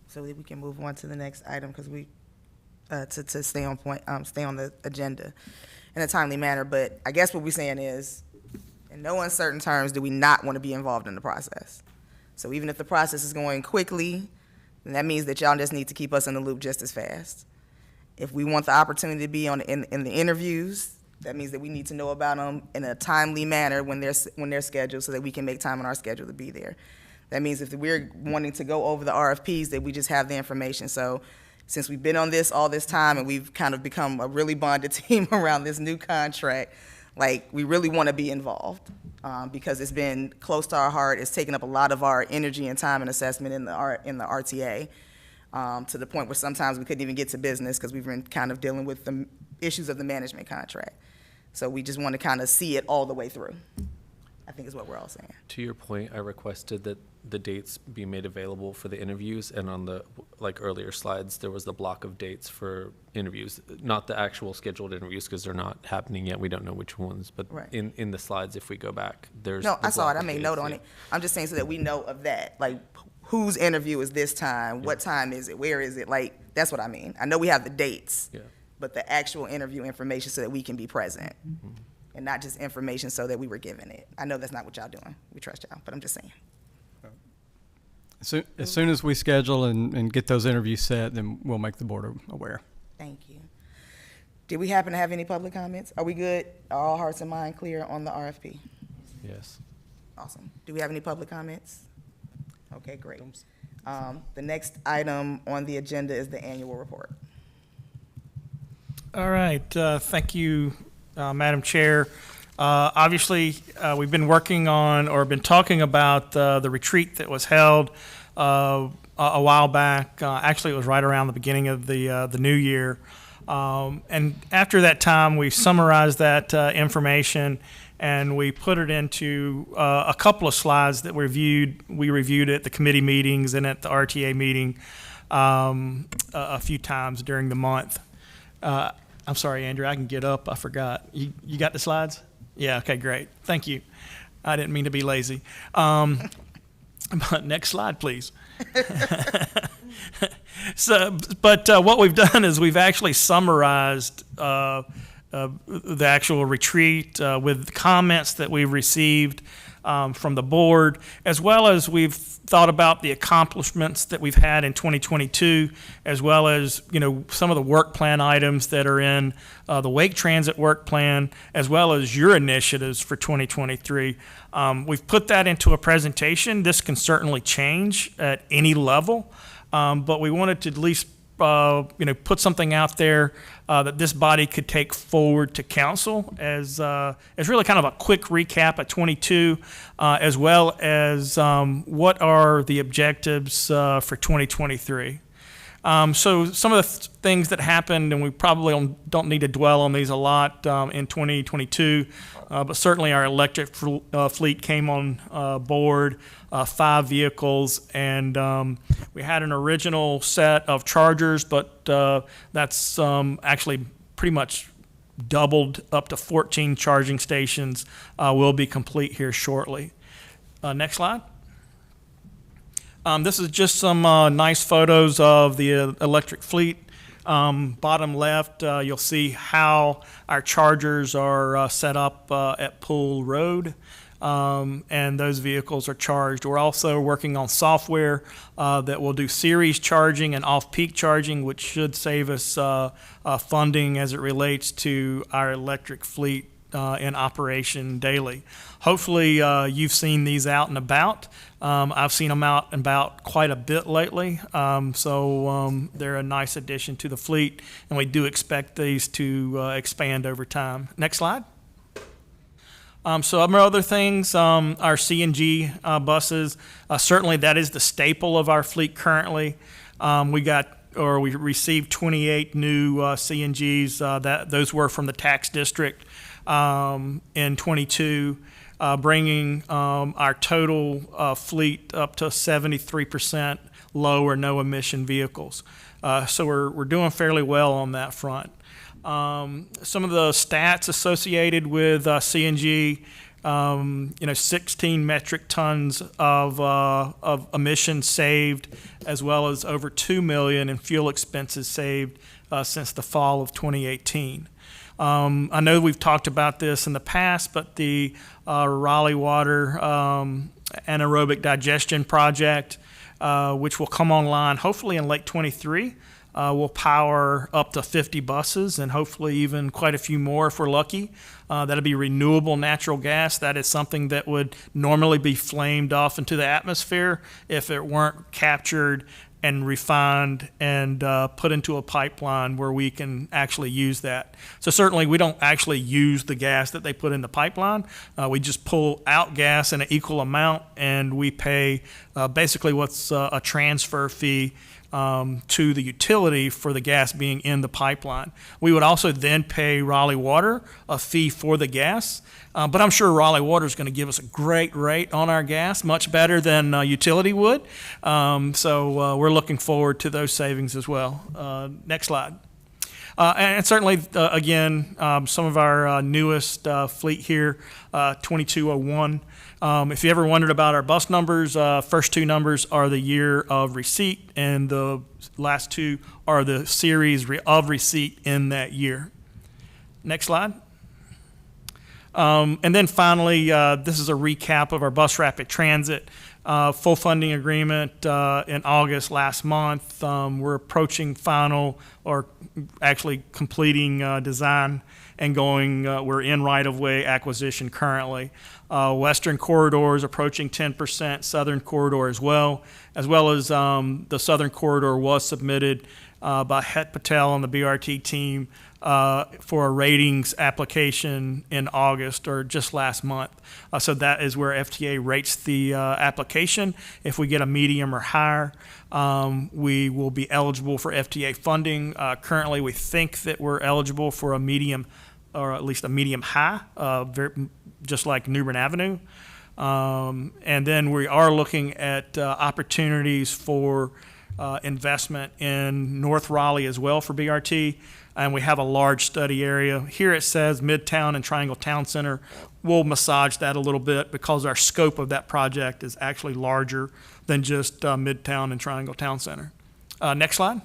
so that we can move on to the next item, because we, to stay on point, stay on the agenda in a timely manner. But I guess what we're saying is, in no uncertain terms, do we not want to be involved in the process. So even if the process is going quickly, then that means that y'all just need to keep us in the loop just as fast. If we want the opportunity to be in the interviews, that means that we need to know about them in a timely manner when they're scheduled, so that we can make time on our schedule to be there. That means if we're wanting to go over the RFPs, that we just have the information. So since we've been on this all this time and we've kind of become a really bonded team around this new contract, like, we really want to be involved, because it's been close to our heart. It's taken up a lot of our energy and time and assessment in the RTA, to the point where sometimes we couldn't even get to business because we've been kind of dealing with the issues of the management contract. So we just want to kind of see it all the way through, I think is what we're all saying. To your point, I requested that the dates be made available for the interviews, and on the earlier slides, there was the block of dates for interviews, not the actual scheduled interviews because they're not happening yet. We don't know which ones, but Right. in the slides, if we go back, there's No, the I saw block it. I of made dates, note on yeah. it. I'm just saying so that we know of that. Like, whose interview is this time? What time is it? Where is it? Like, that's what I mean. I know we have the dates, Yeah. but the actual interview information so that we can be present. and not just information so that we were given it. I know that's not what y'all doing. We trust y'all, but I'm just saying. So, as soon as we schedule and get those interviews set, then we'll make the board aware. Thank you. Did we happen to have any public comments? Are we good? Are all hearts and mind clear on the RFP? Yes. Awesome. Do we have any public comments? Okay, great. The next item on the agenda is the annual report. All right, thank you, Madam Chair. Obviously, we've been working on, or been talking about the retreat that was held a while back. Actually, it was right around the beginning of the new year. And after that time, we summarized that information and we put it into a couple of slides that we reviewed at the committee meetings and at the RTA meeting a few times during the month. I'm sorry, Andrew, I can get up. I forgot. You got the slides? Yeah, okay, great. Thank you. I didn't mean to be lazy. But next slide, please. But what we've done is we've actually summarized the actual retreat with comments that we've received from the board, as well as we've thought about the accomplishments that we've had in 2022, as well as, you know, some of the work plan items that are in the Wake Transit work plan, as well as your initiatives for 2023. We've put that into a presentation. This can certainly change at any level, but we wanted to at least put something out there that this body could take forward to council as really kind of a quick recap of 22, as well as what are the objectives for 2023. So some of the things that happened, and we probably don't need to dwell on these a lot in 2022, but certainly our electric fleet came on board, 5 vehicles, and we had an original set of chargers, but that's actually pretty much doubled up to 14 charging stations will be complete here shortly. Next slide. This is just some nice photos of the electric fleet. Bottom left, you'll see how our chargers are set up at Pool Road, and those vehicles are charged. We're also working on software that will do series charging and off-peak charging, which should save us funding as it relates to our electric fleet in operation daily. Hopefully, you've seen these out and about. I've seen them out and about quite a bit lately, so they're a nice addition to the fleet, and we do expect these to expand over time. Next slide. So other things, our CNG buses, certainly that is the staple of our fleet currently. We received 28 new CNGs. Those were from the tax district in 22. Bringing our total fleet up to 73% low or no emission vehicles. So we're doing fairly well on that front. Some of the stats associated with CNG, 16 metric tons of emissions saved, as well as over $2 million in fuel expenses saved since the fall of 2018. I know we've talked about this in the past, but the Raleigh Water anaerobic digestion project, which will come online hopefully in late 23, will power up to 50 buses and hopefully even quite a few more if we're lucky. That'll be renewable natural gas. That is something that would normally be flamed off into the atmosphere if it weren't captured and refined and put into a pipeline where we can actually use that. So certainly we don't actually use the gas that they put in the pipeline. We just pull out gas in an equal amount, and we pay basically what's a transfer fee to the utility for the gas being in the pipeline. We would also then pay Raleigh Water a fee for the gas, but I'm sure Raleigh Water is going to give us a great rate on our gas, much better than utility would. So we're looking forward to those savings as well. Next slide. And certainly, again, some of our newest fleet here, 2201. If you ever wondered about our bus numbers, first 2 numbers are the year of receipt, and the last 2 are the series of receipt in that year. Next slide. And then finally, this is a recap of our bus rapid transit full funding agreement in August last month. We're approaching final, or actually completing design and going, we're in right-of-way acquisition currently. Western corridor is approaching 10%, southern corridor as well as the southern corridor was submitted by Het Patel and the BRT team for a ratings application in August, or just last month. So that is where FTA rates the application. If we get a medium or higher, we will be eligible for FTA funding. Currently, we think that we're eligible for a medium, or at least a medium high, just like New Bern Avenue. And then we are looking at opportunities for investment in North Raleigh as well for BRT. And we have a large study area. Here it says Midtown and Triangle Town Center. We'll massage that a little bit because our scope of that project is actually larger than just Midtown and Triangle Town Center. Next slide.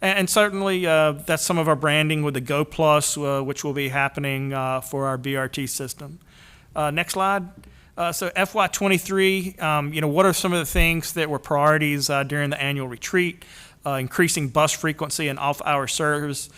And certainly that's some of our branding with the Go Plus, which will be happening for our BRT system. Next slide. So FY23, what are some of the things that were priorities during the annual retreat? Increasing bus frequency and off-hour service.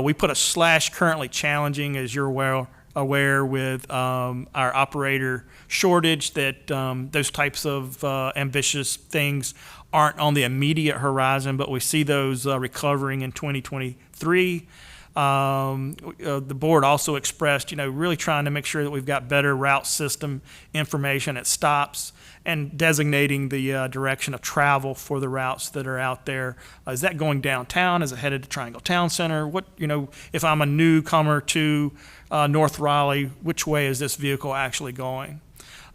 We put a / currently challenging, as you're well aware, with our operator shortage, that those types of ambitious things aren't on the immediate horizon, but we see those recovering in 2023. The board also expressed, really trying to make sure that we've got better route system information at stops and designating the direction of travel for the routes that are out there. Is that going downtown? Is it headed to Triangle Town Center? What, if I'm a newcomer to North Raleigh, which way is this vehicle actually going?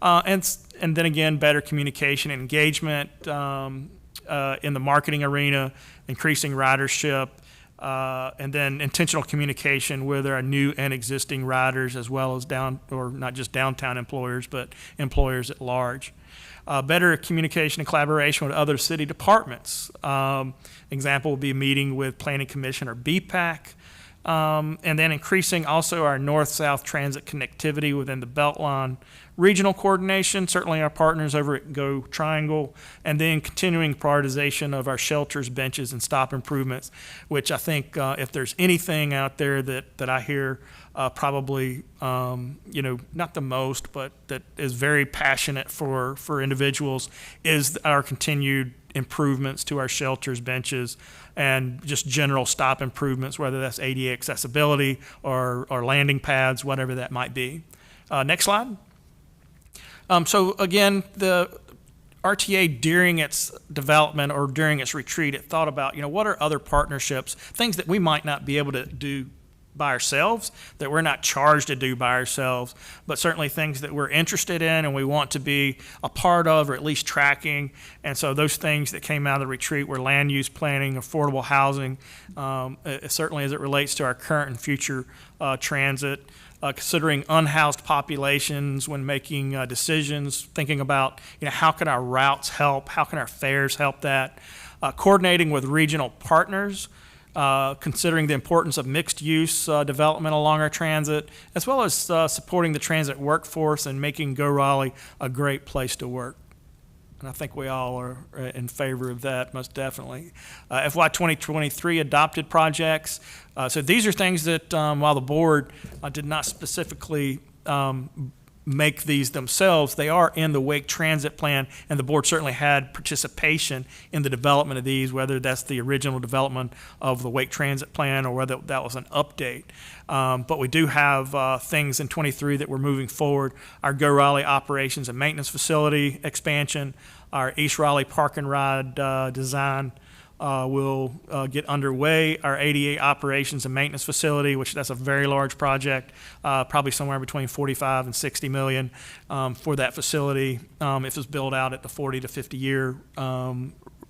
And then again, better communication and engagement in the marketing arena, increasing ridership, and then intentional communication with our new and existing riders, as well as not just downtown employers, but employers at large. Better communication and collaboration with other city departments. Example would be a meeting with Planning Commission or BPAC. And then increasing also our north-south transit connectivity within the Beltline. Regional coordination, certainly our partners over at Go Triangle, and then continuing prioritization of our shelters, benches, and stop improvements, which I think if there's anything out there that I hear probably, not the most, but that is very passionate for individuals, is our continued improvements to our shelters, benches, and just general stop improvements, whether that's ADA accessibility or landing pads, whatever that might be. Next slide. So again, the RTA during its development or during its retreat, it thought about, what are other partnerships, things that we might not be able to do by ourselves, that we're not charged to do by ourselves, but certainly things that we're interested in and we want to be a part of, or at least tracking. And so those things that came out of the retreat were land use planning, affordable housing, certainly as it relates to our current and future transit, considering unhoused populations when making decisions, thinking about, how can our routes help, how can our fares help that, coordinating with regional partners, considering the importance of mixed-use development along our transit, as well as supporting the transit workforce and making Go Raleigh a great place to work. And I think we all are in favor of that, most definitely. FY 2023 adopted projects. So these are things that, while the board did not specifically make these themselves, they are in the Wake Transit Plan, and the board certainly had participation in the development of these, whether that's the original development of the Wake Transit Plan or whether that was an update. But we do have things in 23 that we're moving forward. Our Go Raleigh operations and maintenance facility expansion, our East Raleigh park and ride design will get underway. Our ADA operations and maintenance facility, which that's a very large project, probably somewhere between 45 and 60 million for that facility. If it's built out at the 40 to 50 year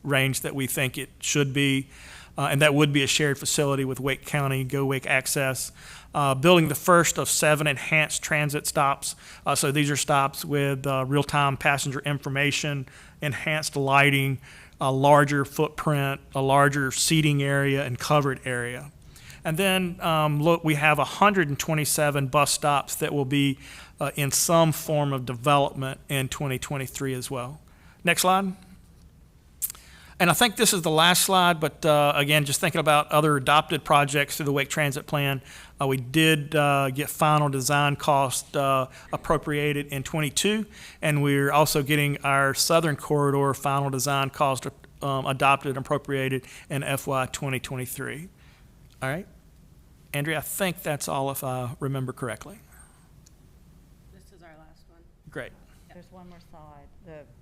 range that we think it should be. And that would be a shared facility with Wake County, Go Wake Access. Building the first of 7 enhanced transit stops. So these are stops with real-time passenger information, enhanced lighting, a larger footprint, a larger seating area, and covered area. And then, look, we have 127 bus stops that will be in some form of development in 2023 as well. Next slide. And I think this is the last slide, but again, just thinking about other adopted projects through the Wake Transit Plan, we did get final design cost appropriated in '22, and we're also getting our Southern Corridor final design cost adopted and appropriated in FY 2023. All right, Andrea, I think that's all if I remember correctly. This is our last one. Great. There's one more slide,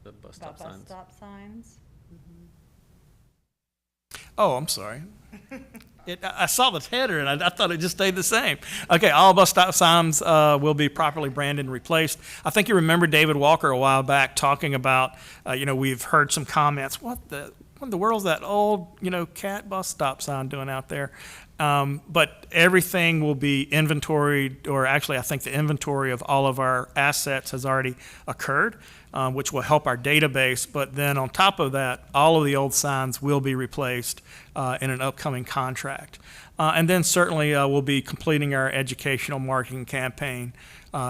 The bus about stop signs. stop signs. Oh, I'm sorry. I saw the header and I thought it just stayed the same. Okay, all bus stop signs will be properly branded and replaced. I think you remember David Walker a while back talking about, we've heard some comments, what in the world's that old, cat bus stop sign doing out there? But everything will be inventoried, or actually I think the inventory of all of our assets has already occurred, which will help our database. But then on top of that, all of the old signs will be replaced in an upcoming contract. And then certainly we'll be completing our educational marketing campaign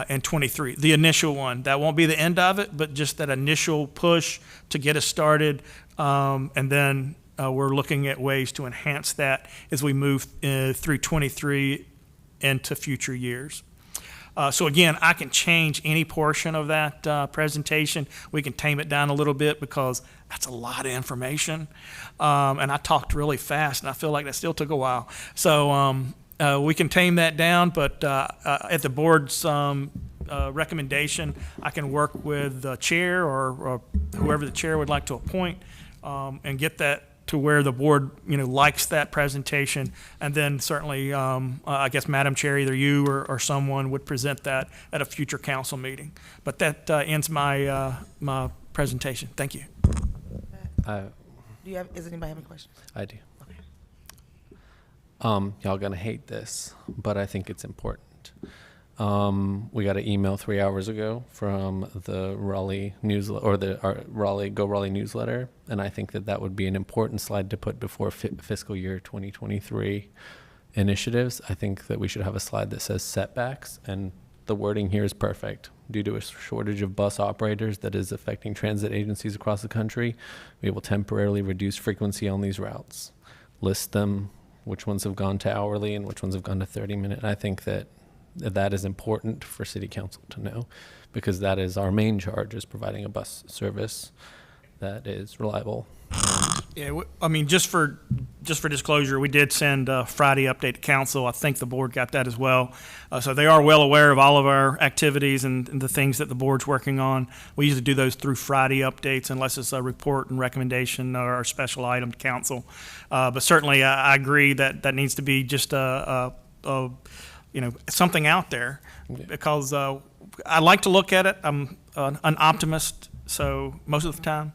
in '23. The initial one, that won't be the end of it, but just that initial push to get us started. And then we're looking at ways to enhance that as we move through '23 into future years. So again, I can change any portion of that presentation. We can tame it down a little bit because that's a lot of information. And I talked really fast, and I feel like that still took a while. So we can tame that down, but at the board's recommendation, I can work with the chair or whoever the chair would like to appoint and get that to where the board, likes that presentation. And then certainly, I guess, Madam Chair, either you or someone would present that at a future council meeting. But that ends my presentation. Thank you. Does anybody have any questions? I do. Y'all gonna hate this, but I think it's important. We got an email 3 hours ago from the Raleigh newsletter, or the Raleigh Go Raleigh newsletter, and I think that would be an important slide to put before fiscal year 2023 initiatives. I think that we should have a slide that says setbacks, and the wording here is perfect. Due to a shortage of bus operators that is affecting transit agencies across the country, we will temporarily reduce frequency on these routes. List them, which ones have gone to hourly and which ones have gone to 30-minute. I think that is important for City Council to know, because that is our main charge, is providing a bus service that is reliable. Yeah, I mean, just for disclosure, we did send a Friday update to council. I think the board got that as well. So they are well aware of all of our activities and the things that the board's working on. We usually do those through Friday updates unless it's a report and recommendation or a special item to council. But certainly I agree that needs to be just something out there, because I like to look at it. I'm an optimist, so most of the time.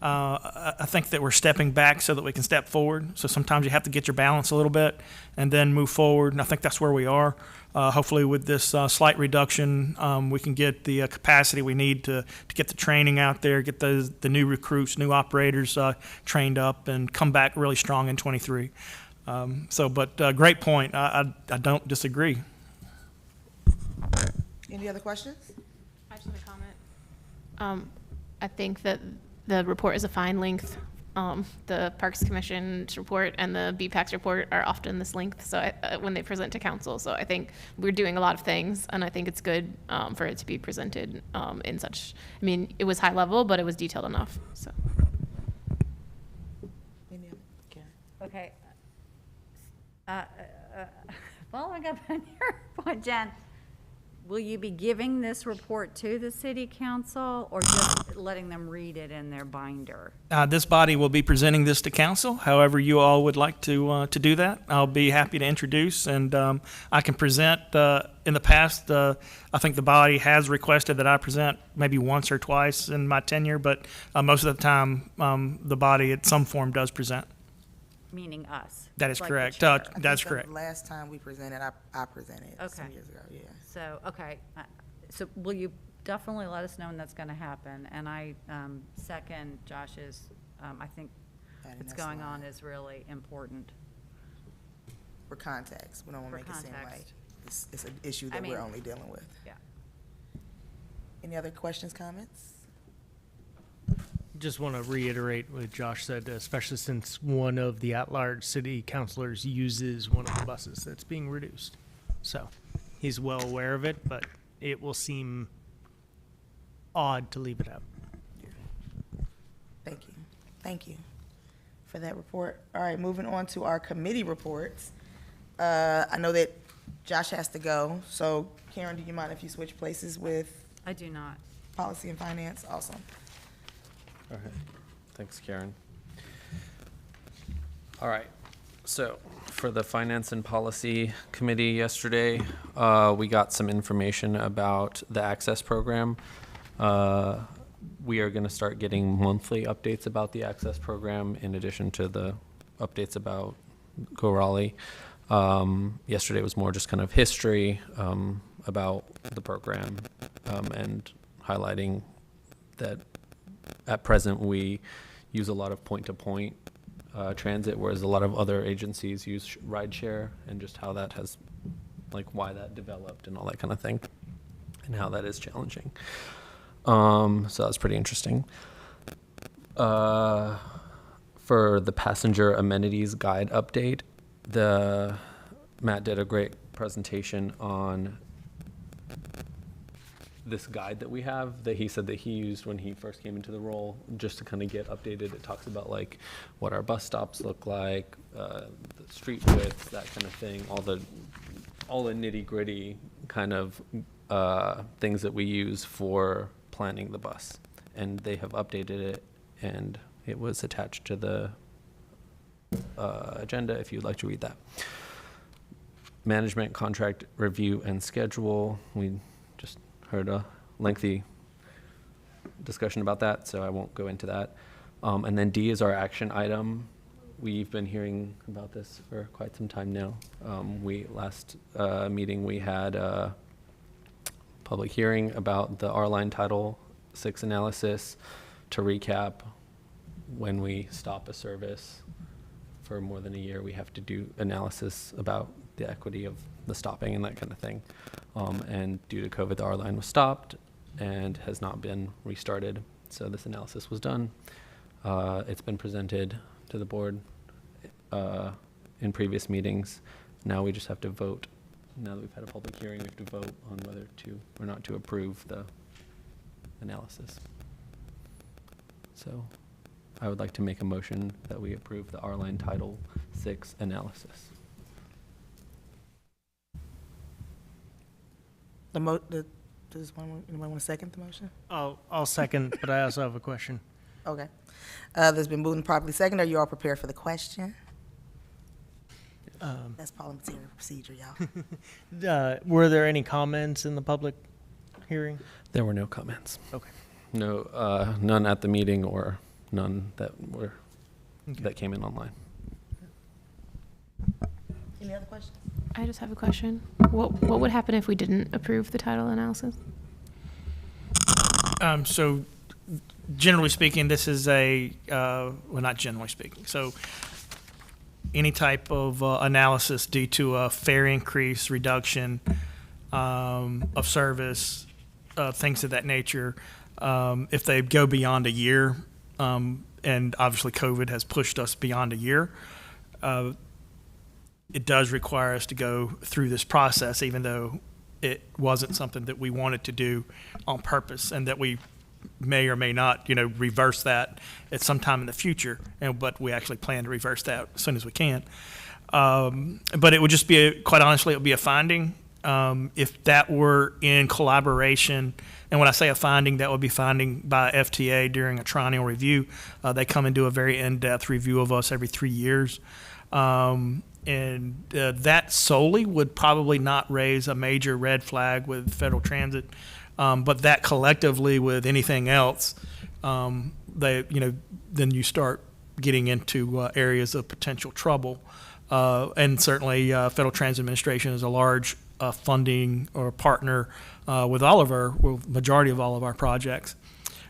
I think that we're stepping back so that we can step forward. So sometimes you have to get your balance a little bit and then move forward, and I think that's where we are. Hopefully with this slight reduction, we can get the capacity we need to get the training out there, get the new recruits, new operators trained up, and come back really strong in '23. But great point. I don't disagree. Any other questions? I just want to comment. I think that the report is a fine length. The Parks Commission's report and the BPAC's report are often this length, so when they present to council. So I think we're doing a lot of things, and I think it's good for it to be presented in such, it was high level, but it was detailed enough, so. Okay. Following up on your point, Jen, will you be giving this report to the city council or just letting them read it in their binder? This body will be presenting this to council. However you all would like to do that, I'll be happy to introduce, and I can present. In the past, I think the body has requested that I present maybe once or twice in my tenure, but most of the time the body in some form does present. Meaning us? That is Like correct. the chair. That's The correct. last time we presented, I presented some Okay. years ago, yeah. So, okay, so will you definitely let us know when that's gonna happen? And I second Josh's, I think Adding what's that going slide. on is really important. For context, we don't want to For make it seem like context. it's an issue I that we're mean- only dealing with. Yeah. Any other questions, comments? Just want to reiterate what Josh said, especially since one of the at-large city councilors uses one of the buses that's being reduced. So he's well aware of it, but it will seem odd to leave it out. Thank you. Thank you for that report. All right, moving on to our committee reports. I know that Josh has to go, so Karen, do you mind if you switch places with I do not. policy and finance? Awesome. All right. Thanks, Karen. All right. So for the Finance and Policy Committee yesterday, we got some information about the Access Program. We are going to start getting monthly updates about the Access Program in addition to the updates about Go Raleigh. Yesterday was more just kind of history about the program and highlighting that at present we use a lot of point-to-point transit, whereas a lot of other agencies use rideshare, and just how that has, like, why that developed and all that kind of thing, and how that is challenging. So that's pretty interesting. For the passenger amenities guide update, Matt did a great presentation on this guide that we have that he said that he used when he first came into the role, just to kind of get updated. It talks about like what our bus stops look like, the street widths, that kind of thing, all the nitty gritty kind of things that we use for planning the bus. And they have updated it, and it was attached to the agenda if you'd like to read that. Management contract review and schedule. We just heard a lengthy discussion about that, so I won't go into that. And then D is our action item. We've been hearing about this for quite some time now. Last meeting we had a public hearing about the R-Line Title VI analysis. To recap, when we stop a service for more than a year, we have to do analysis about the equity of the stopping and that kind of thing. And due to COVID, the R-Line was stopped and has not been restarted. So this analysis was done. It's been presented to the board in previous meetings. Now we just have to vote. Now that we've had a public hearing, we have to vote on whether to or not to approve the analysis. So I would like to make a motion that we approve the R-Line Title VI analysis. Does anybody want to second the motion? I'll second, but I also have a question. Okay. There's been moved and properly second. Are you all prepared for the question? That's parliamentary procedure, y'all. Were there any comments in the public hearing? There were no comments. Okay. No, none at the meeting or none that were Okay. that came in online. Any other questions? I just have a question. What would happen if we didn't approve the title analysis? So generally speaking, this is well, not generally speaking. So any type of analysis due to a fare increase, reduction of service, things of that nature, if they go beyond a year, and obviously COVID has pushed us beyond a year, it does require us to go through this process, even though it wasn't something that we wanted to do on purpose, and that we may or may not, reverse that at some time in the future. But we actually plan to reverse that as soon as we can. But it would just be, quite honestly, it would be a finding. If that were in collaboration, and when I say a finding, that would be finding by FTA during a triennial review. They come and do a very in-depth review of us every 3 years. And that solely would probably not raise a major red flag with Federal Transit, but that collectively with anything else, then you start getting into areas of potential trouble. And certainly, Federal Transit Administration is a large funding or partner with majority of all of our projects.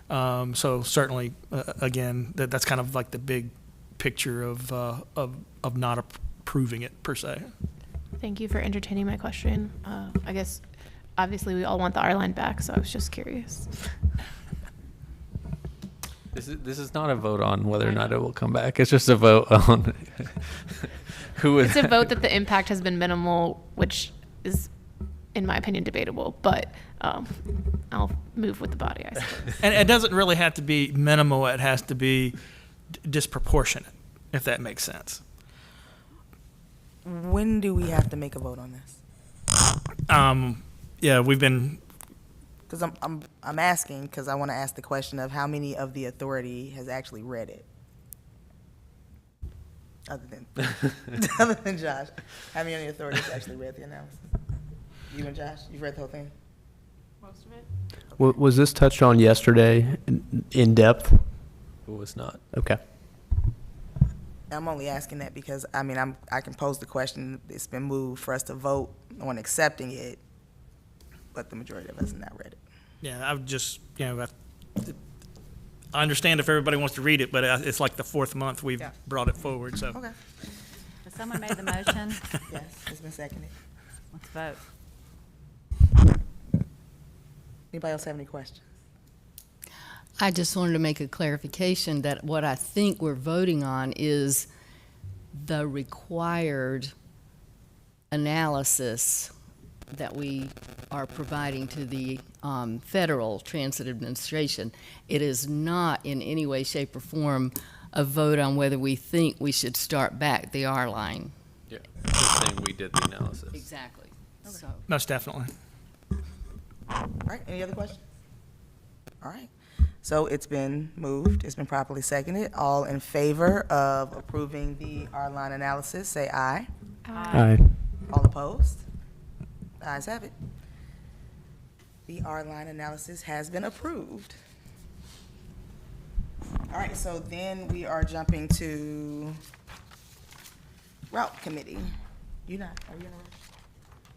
So certainly, again, that's kind of like the big picture of not approving it per se. Thank you for entertaining my question. I guess, obviously, we all want the R line back, so I was just curious. This is not a vote on whether or not it will come back. It's just a vote on who is. It's a vote that the impact has been minimal, which is, in my opinion, debatable, but I'll move with the body, I suppose. And it doesn't really have to be minimal, it has to be disproportionate, if that makes sense. When do we have to make a vote on this? Yeah, we've been, Because I'm asking because I want to ask the question of how many of the authority has actually read it, other than Josh. How many of the authorities actually read the analysis? You and Josh, you've read the whole thing. Most of it? Was this touched on yesterday in depth? Who was not. Okay. I'm only asking that because I can pose the question. It's been moved for us to vote on accepting it, but the majority of us have not read it. yeah, I've just, I understand if everybody wants to read it, but it's like the fourth month we've Yeah. brought it forward, so. Okay. Has someone made the motion? Yes, it's been seconded. Let's vote. Anybody else have any questions? I just wanted to make a clarification that what I think we're voting on is the required analysis that we are providing to the Federal Transit Administration. It is not in any way, shape, or form a vote on whether we think we should start back the R line. Yeah. Just saying we did the analysis. Exactly. So. Most definitely. All right, any other questions? All right, so it's been moved, it's been properly seconded. All in favor of approving the R-line analysis, say aye. Aye. All opposed? The ayes have it. The R-line analysis has been approved. All right, so then we are jumping to Route Committee. Are you in a rush?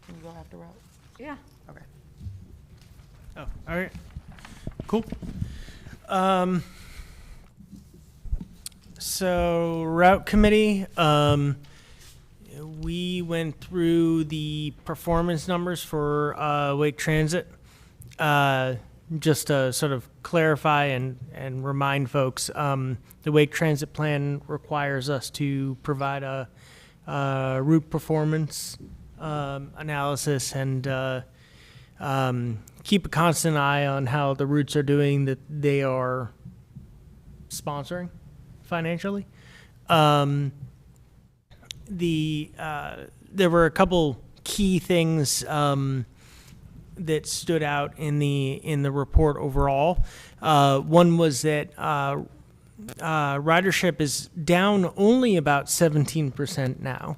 Can you go after Route? Yeah. Okay. Oh, all right. Cool. So route committee, we went through the performance numbers for Wake Transit. Just to sort of clarify and remind folks, the Wake Transit Plan requires us to provide a route performance analysis and keep a constant eye on how the routes are doing that they are sponsoring financially. There were a couple key things that stood out in the report overall. One was that ridership is down only about 17% now.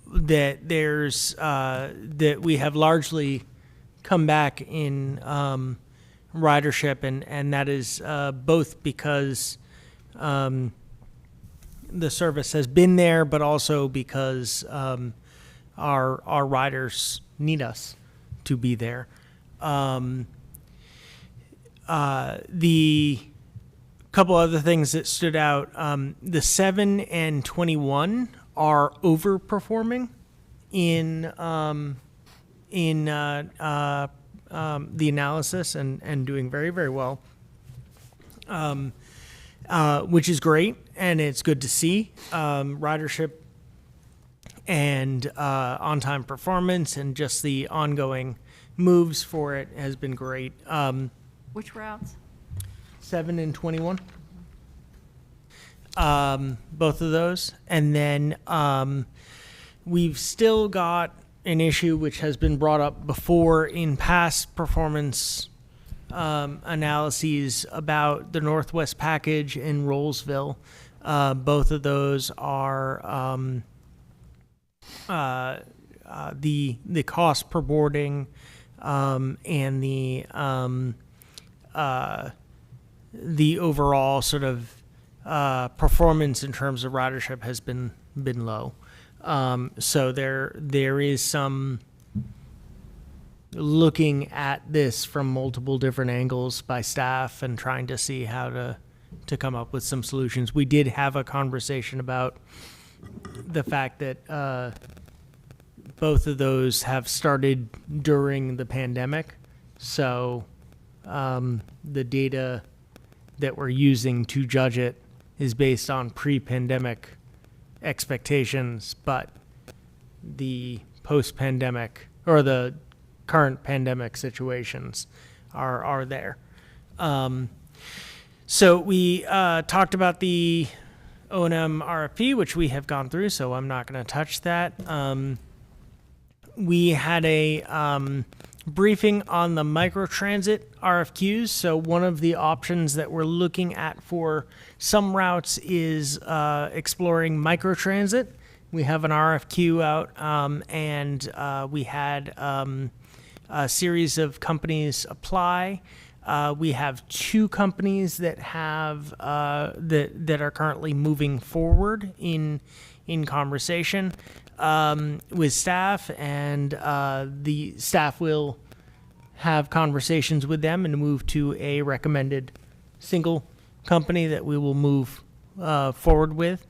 That we have largely come back in ridership, and that is both because the service has been there, but also because our riders need us to be there. The couple other things that stood out, the 7 and 21 are overperforming in the analysis and doing very, very well, which is great, and it's good to see. Ridership and on-time performance and just the ongoing moves for it has been great. Which routes? 7 and 21. Both of those. And then we've still got an issue which has been brought up before in past performance analyses about the Northwest Package in Rollsville. Both of those are the cost per boarding and the overall sort of performance in terms of ridership has been low. So there is some looking at this from multiple different angles by staff and trying to see how to come up with some solutions. We did have a conversation about the fact that both of those have started during the pandemic. So the data that we're using to judge it is based on pre-pandemic expectations, but the post-pandemic or the current pandemic situations are there. So we talked about the O&M RFP, which we have gone through, so I'm not going to touch that. We had a briefing on the microtransit RFQs. So one of the options that we're looking at for some routes is exploring microtransit. We have an RFQ out, and we had a series of companies apply. We have 2 companies that have that are currently moving forward in conversation with staff, and the staff will have conversations with them and move to a recommended single company that we will move forward with.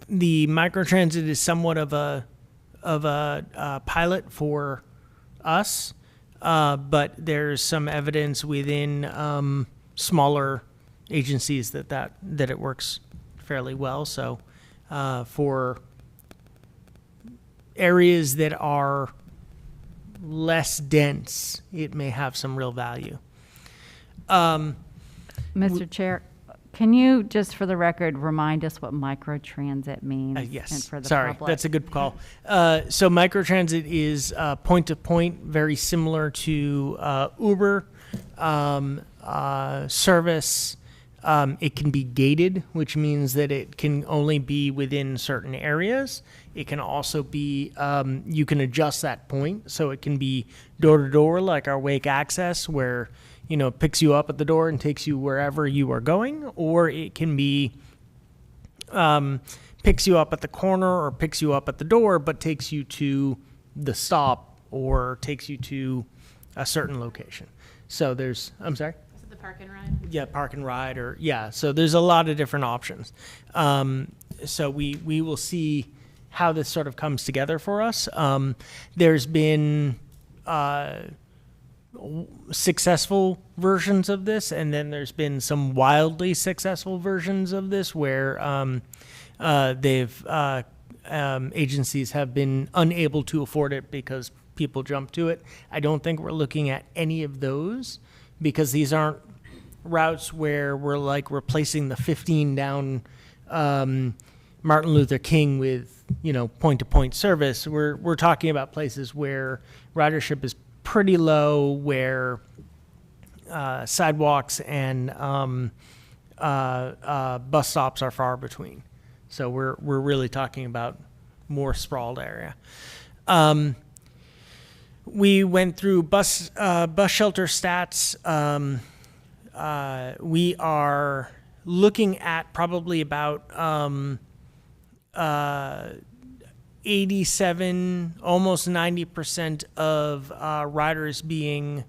The microtransit is somewhat of a pilot for us, but there's some evidence within smaller agencies that it works fairly well. So for areas that are less dense, it may have some real value. Mr. Chair, can you, just for the record, remind us what microtransit means? Yes. And for the Sorry, public? that's a good call. So microtransit is point-to-point, very similar to Uber service. It can be gated, which means that it can only be within certain areas. It can also be, you can adjust that point, so it can be door-to-door, like our Wake Access, where it picks you up at the door and takes you wherever you are going, or it can be picks you up at the corner or picks you up at the door, but takes you to the stop or takes you to a certain location. So I'm sorry? Is it the park and ride? Yeah, park and ride, or so there's a lot of different options. So we will see how this sort of comes together for us. There's been successful versions of this, and then there's been some wildly successful versions of this where agencies have been unable to afford it because people jump to it. I don't think we're looking at any of those, because these aren't routes where we're like replacing the 15 down Martin Luther King with point-to-point service. We're talking about places where ridership is pretty low, where sidewalks and bus stops are far between. So we're really talking about more sprawled area. We went through bus shelter stats. We are looking at probably about 87, almost 90% of riders being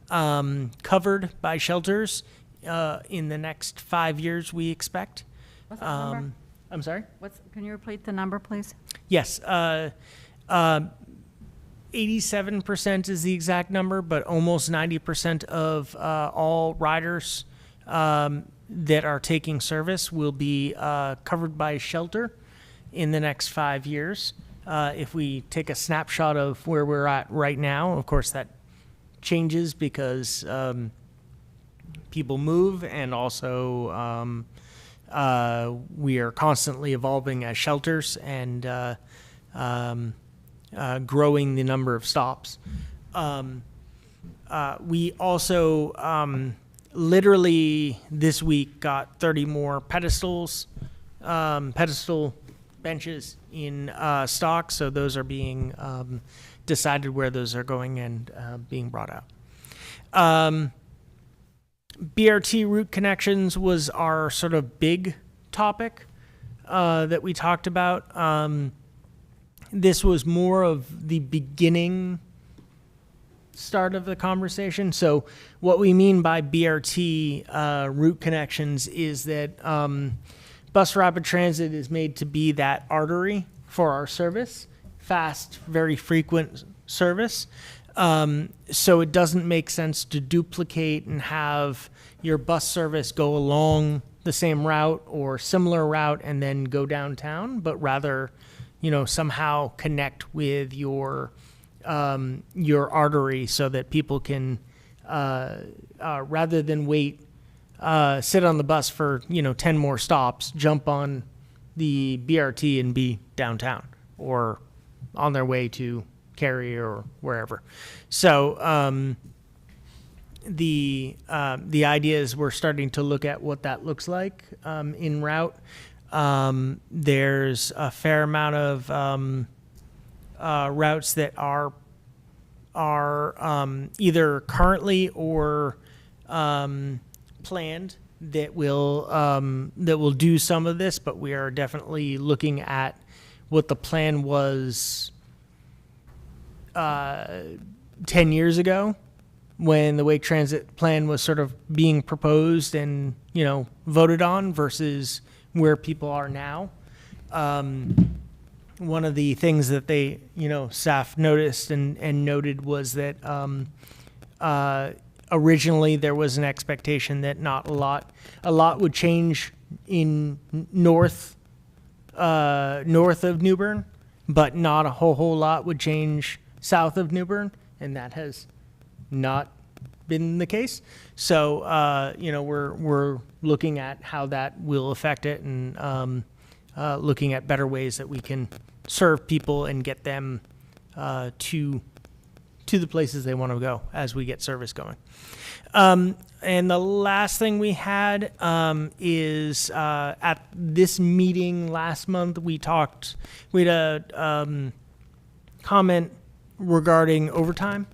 covered by shelters in the next 5 years, we expect. What's that number? I'm sorry? Can you repeat the number, please? Yes. 87% is the exact number, but almost 90% of all riders that are taking service will be covered by shelter in the next 5 years. If we take a snapshot of where we're at right now, of course that changes because people move, and also we are constantly evolving as shelters and growing the number of stops. We also literally this week got 30 more pedestal benches in stock, so those are being decided where those are going and being brought out. BRT route connections was our sort of big topic that we talked about. This was more of the beginning start of the conversation. So what we mean by BRT route connections is that Bus rapid transit is made to be that artery for our service, fast, very frequent service. So it doesn't make sense to duplicate and have your bus service go along the same route or similar route and then go downtown, but rather, somehow connect with your artery so that people can, rather than wait, sit on the bus for 10 more stops, jump on the BRT and be downtown or on their way to Cary or wherever. So the idea is we're starting to look at what that looks like en route. There's a fair amount of routes that are either currently or planned that will do some of this, but we are definitely looking at what the plan was 10 years ago when the Wake Transit Plan was sort of being proposed and, voted on versus where people are now. One of the things that they, staff noticed and noted was that originally there was an expectation that not a lot would change in north of New Bern, but not a whole lot would change south of New Bern, and that has not been the case. So, we're looking at how that will affect it and looking at better ways that we can serve people and get them to the places they want to go as we get service going. And the last thing we had is at this meeting last month, we had a comment regarding overtime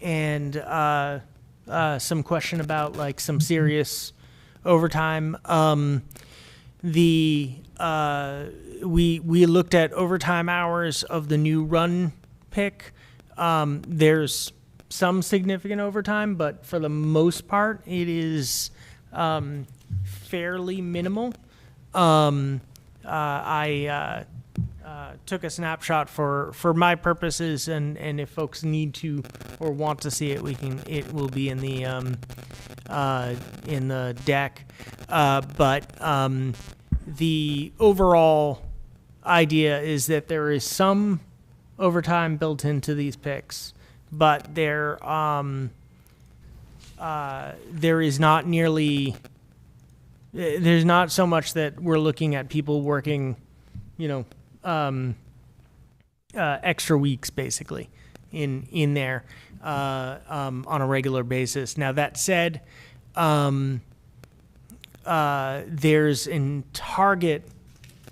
and some question about like some serious overtime. We looked at overtime hours of the new run pick. There's some significant overtime, but for the most part, it is fairly minimal. I took a snapshot for my purposes, and if folks need to or want to see it, it will be in the deck. But the overall idea is that there is some overtime built into these picks, but there is not nearly. There's not so much that we're looking at people working, extra weeks basically in there on a regular basis. Now that said, there's in target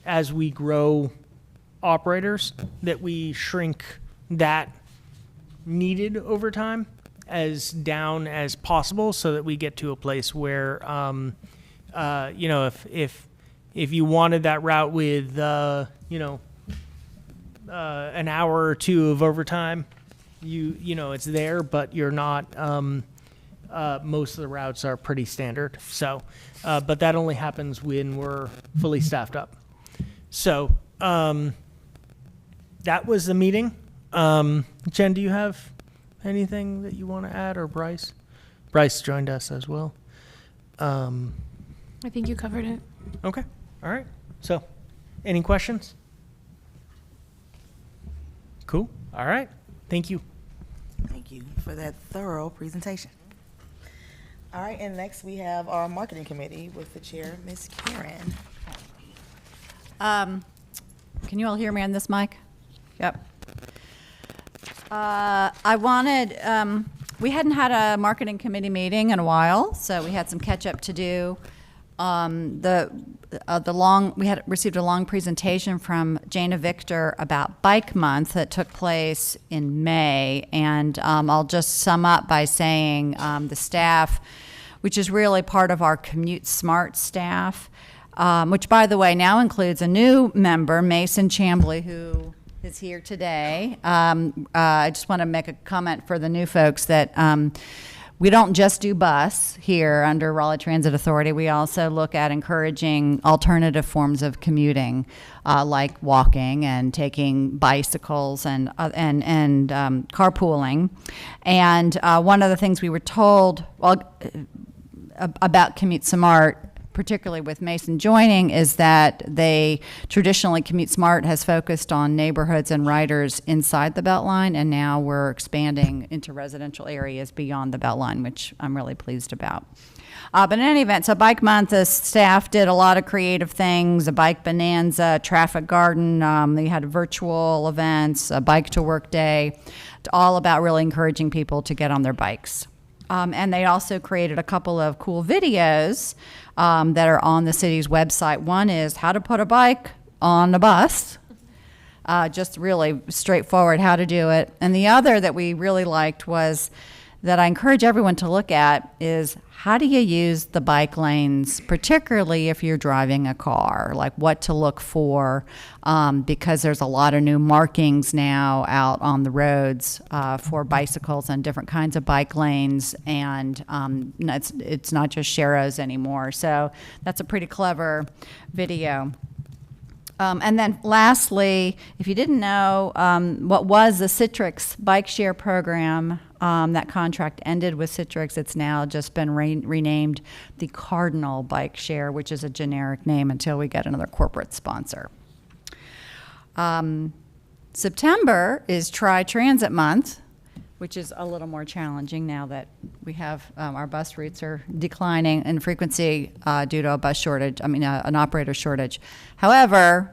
as we grow operators that we shrink that needed overtime as down as possible so that we get to a place where if you wanted that route with an hour or two of overtime, it's there, but you're not. Most of the routes are pretty standard. So, but that only happens when we're fully staffed up. So that was the meeting. Jen, do you have anything that you want to add, or Bryce? Bryce joined us as well. I think you covered it. Okay. All right. So, any questions? Cool. All right. Thank you. Thank you for that thorough presentation. All right, and next we have our marketing committee with the chair, Ms. Karen. Can you all hear me on this mic? Yep. I wanted, we hadn't had a marketing committee meeting in a while, so we had some catch up to do. We had received a long presentation from Jana Victor about Bike Month that took place in May, and I'll just sum up by saying the staff, which is really part of our Commute Smart staff, which, by the way, now includes a new member, Mason Chambly, who is here today. I just want to make a comment for the new folks that we don't just do bus here under Raleigh Transit Authority. We also look at encouraging alternative forms of commuting, like walking and taking bicycles and carpooling. And one of the things we were told about Commute Smart, particularly with Mason joining, is that they traditionally, Commute Smart has focused on neighborhoods and riders inside the Beltline, and now we're expanding into residential areas beyond the Beltline, which I'm really pleased about. But in any event, so Bike Month, the staff did a lot of creative things, a bike bonanza, traffic garden, they had virtual events, a bike to work day, all about really encouraging people to get on their bikes. And they also created a couple of cool videos that are on the city's website. One is how to put a bike on a bus, just really straightforward how to do it. And the other that we really liked was that I encourage everyone to look at is how do you use the bike lanes, particularly if you're driving a car, like what to look for, because there's a lot of new markings now out on the roads for bicycles and different kinds of bike lanes, and it's not just Sharrows anymore. So that's a pretty clever video. And then lastly, if you didn't know, what was the Citrix bike share program, that contract ended with Citrix. It's now just been renamed the Cardinal Bike Share, which is a generic name until we get another corporate sponsor. September is Tri-Transit Month, which is a little more challenging now that we have our bus routes are declining in frequency due to a bus shortage, an operator shortage. However,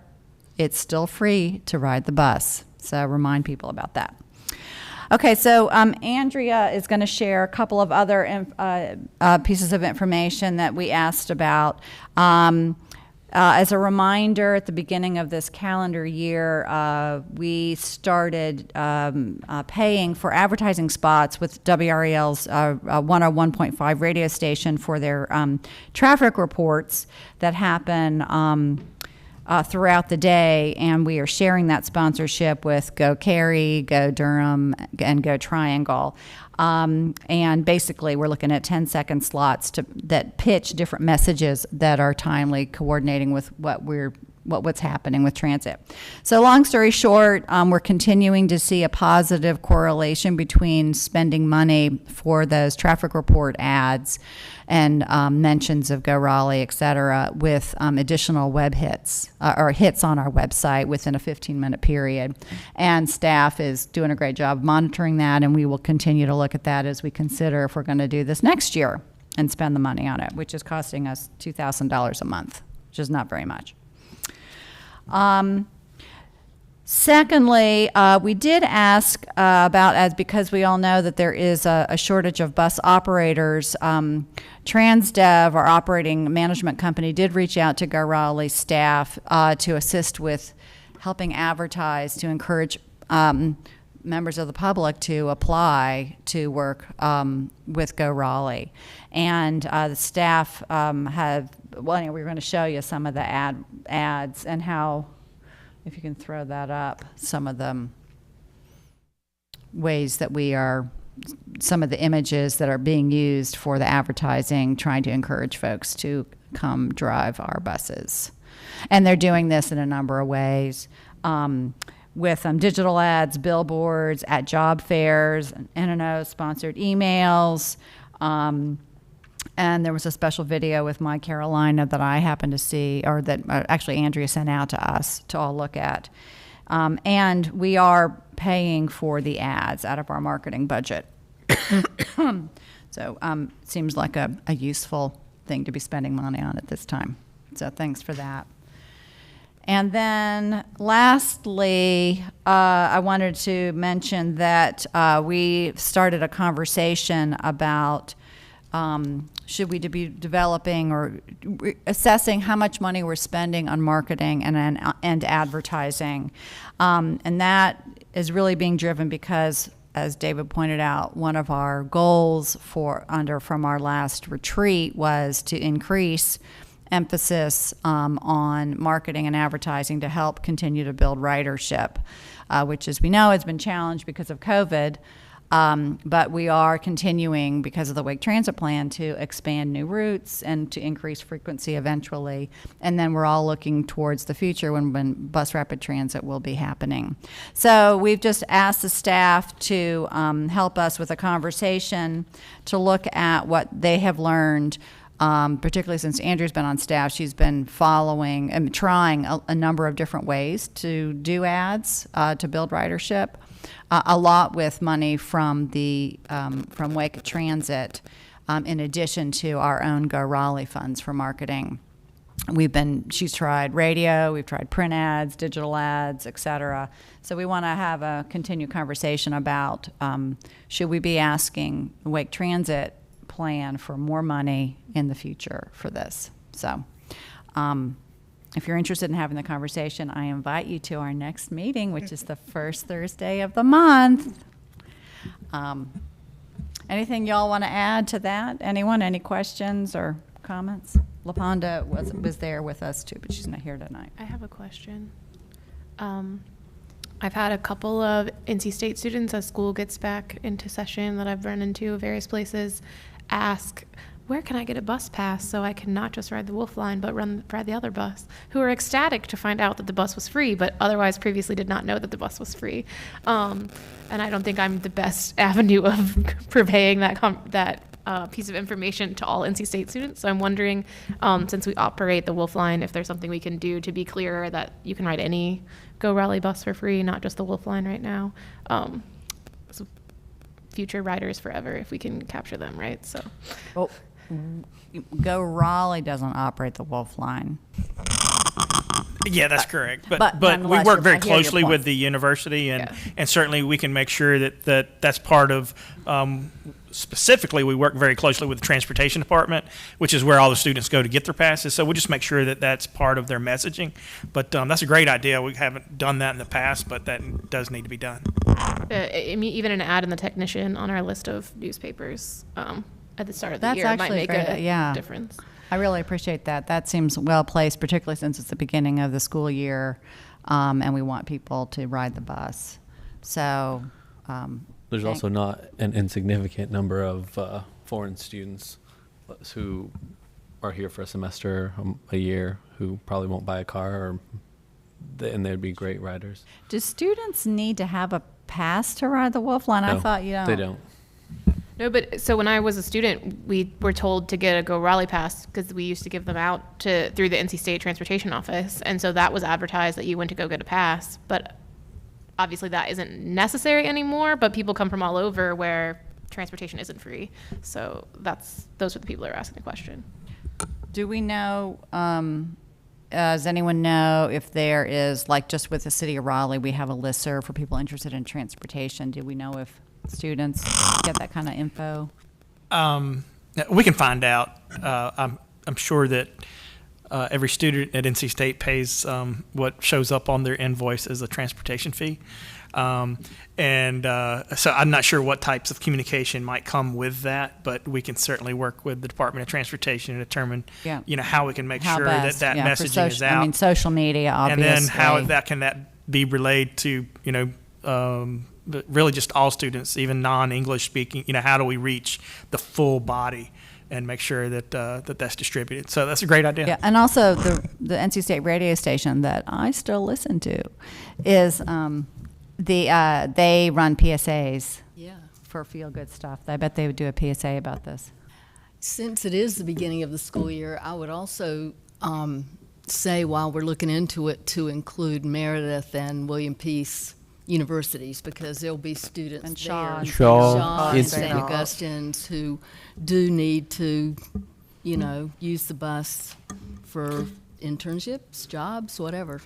it's still free to ride the bus, so remind people about that. Okay, so Andrea is going to share a couple of other pieces of information that we asked about. As a reminder, at the beginning of this calendar year, we started paying for advertising spots with WREL's 101.5 radio station for their traffic reports that happen throughout the day, and we are sharing that sponsorship with Go Cary, Go Durham, and Go Triangle. And basically, we're looking at 10-second slots that pitch different messages that are timely, coordinating with what's happening with transit. So long story short, we're continuing to see a positive correlation between spending money for those traffic report ads and mentions of Go Raleigh, et cetera, with additional web hits or hits on our website within a 15-minute period. And staff is doing a great job monitoring that, and we will continue to look at that as we consider if we're going to do this next year and spend the money on it, which is costing us $2,000 a month, which is not very much. Secondly, we did ask about, because we all know that there is a shortage of bus operators, TransDev, our operating management company, did reach out to Go Raleigh staff to assist with helping advertise, to encourage members of the public to apply to work with Go Raleigh. And the staff we're going to show you some of the ads and how, if you can throw that up, some of the ways that some of the images that are being used for the advertising, trying to encourage folks to come drive our buses. And they're doing this in a number of ways. With digital ads, billboards, at job fairs, NNO-sponsored emails. And there was a special video with My Carolina that I happened to see, or that actually Andrea sent out to us to all look at. And we are paying for the ads out of our marketing budget. So it seems like a useful thing to be spending money on at this time. So thanks for that. And then lastly, I wanted to mention that we started a conversation about should we be developing or assessing how much money we're spending on marketing and advertising. And that is really being driven because, as David pointed out, one of our goals from our last retreat was to increase emphasis on marketing and advertising to help continue to build ridership, which, as we know, has been challenged because of COVID. But we are continuing, because of the Wake Transit Plan, to expand new routes and to increase frequency eventually. And then we're all looking towards the future when bus rapid transit will be happening. So we've just asked the staff to help us with a conversation to look at what they have learned. Particularly since Andrew's been on staff, she's been following and trying a number of different ways to do ads to build ridership. A lot with money from from Wake Transit, in addition to our own Go Raleigh funds for marketing. She's tried radio, we've tried print ads, digital ads, et cetera. So we want to have a continued conversation about should we be asking Wake Transit plan for more money in the future for this. So if you're interested in having the conversation, I invite you to our next meeting, which is the first Thursday of the month. Anything y'all want to add to that? Anyone? Any questions or comments? LaPonda was there with us too, but she's not here tonight. I have a question. I've had a couple of NC State students as school gets back into session that I've run into various places ask, where can I get a bus pass so I can not just ride the Wolf Line but ride the other bus, who are ecstatic to find out that the bus was free but otherwise previously did not know that the bus was free. And I don't think I'm the best avenue of purveying that piece of information to all NC State students. So I'm wondering, since we operate the Wolf Line, if there's something we can do to be clearer that you can ride any Go Raleigh bus for free, not just the Wolf Line right now. So future riders forever, if we can capture them, right? So. Well, Go Raleigh doesn't operate the Wolf Line. Yeah, that's correct. but But we nonetheless, work I very hear your closely point. with the university, and, Yeah. and certainly we can make sure that's part of, specifically, we work very closely with the transportation department, which is where all the students go to get their passes. So we'll just make sure that that's part of their messaging. But that's a great idea. We haven't done that in the past, but that does need to be done. I mean, even an ad in the Technician on our list of newspapers at the start of the That's year might actually make great, a yeah. difference. I really appreciate that. That seems well placed, particularly since it's the beginning of the school year, and we want people to ride the bus. So, There's also not an insignificant number of foreign students who are here for a semester, a year, who probably won't buy a car, and they'd be great riders. do students need to have a pass to ride the Wolf Line? I No, thought you don't. They don't. No, but so when I was a student, we were told to get a Go Raleigh pass because we used to give them out through the NC State Transportation Office. And so that was advertised that you went to go get a pass. But obviously that isn't necessary anymore, but people come from all over where transportation isn't free. So those are the people that are asking the question. Do we know, does anyone know if there is, like just with the city of Raleigh, we have a listserv for people interested in transportation. Do we know if students get that kind of info? We can find out. I'm sure that every student at NC State pays what shows up on their invoice as a transportation fee. So I'm not sure what types of communication might come with that, but we can certainly work with the Department of Transportation and determine, Yeah. How we can make How sure best, that yeah, for messaging is social- out. I mean, social media, and obviously. then how that can be relayed to, but really just all students, even non-English speaking, how do we reach the full body and make sure that that's distributed. So that's a great idea. Yeah, and also the NC State radio station that I still listen to is they run PSAs Yeah. for feel-good stuff. I bet they would do a PSA about this. Since it is the beginning of the school year, I would also say while we're looking into it to include Meredith and William Peace universities, because there'll be students And there. Shaw. Shaw, and it's- St. Augustine's who do need to, use the bus for internships, jobs, whatever.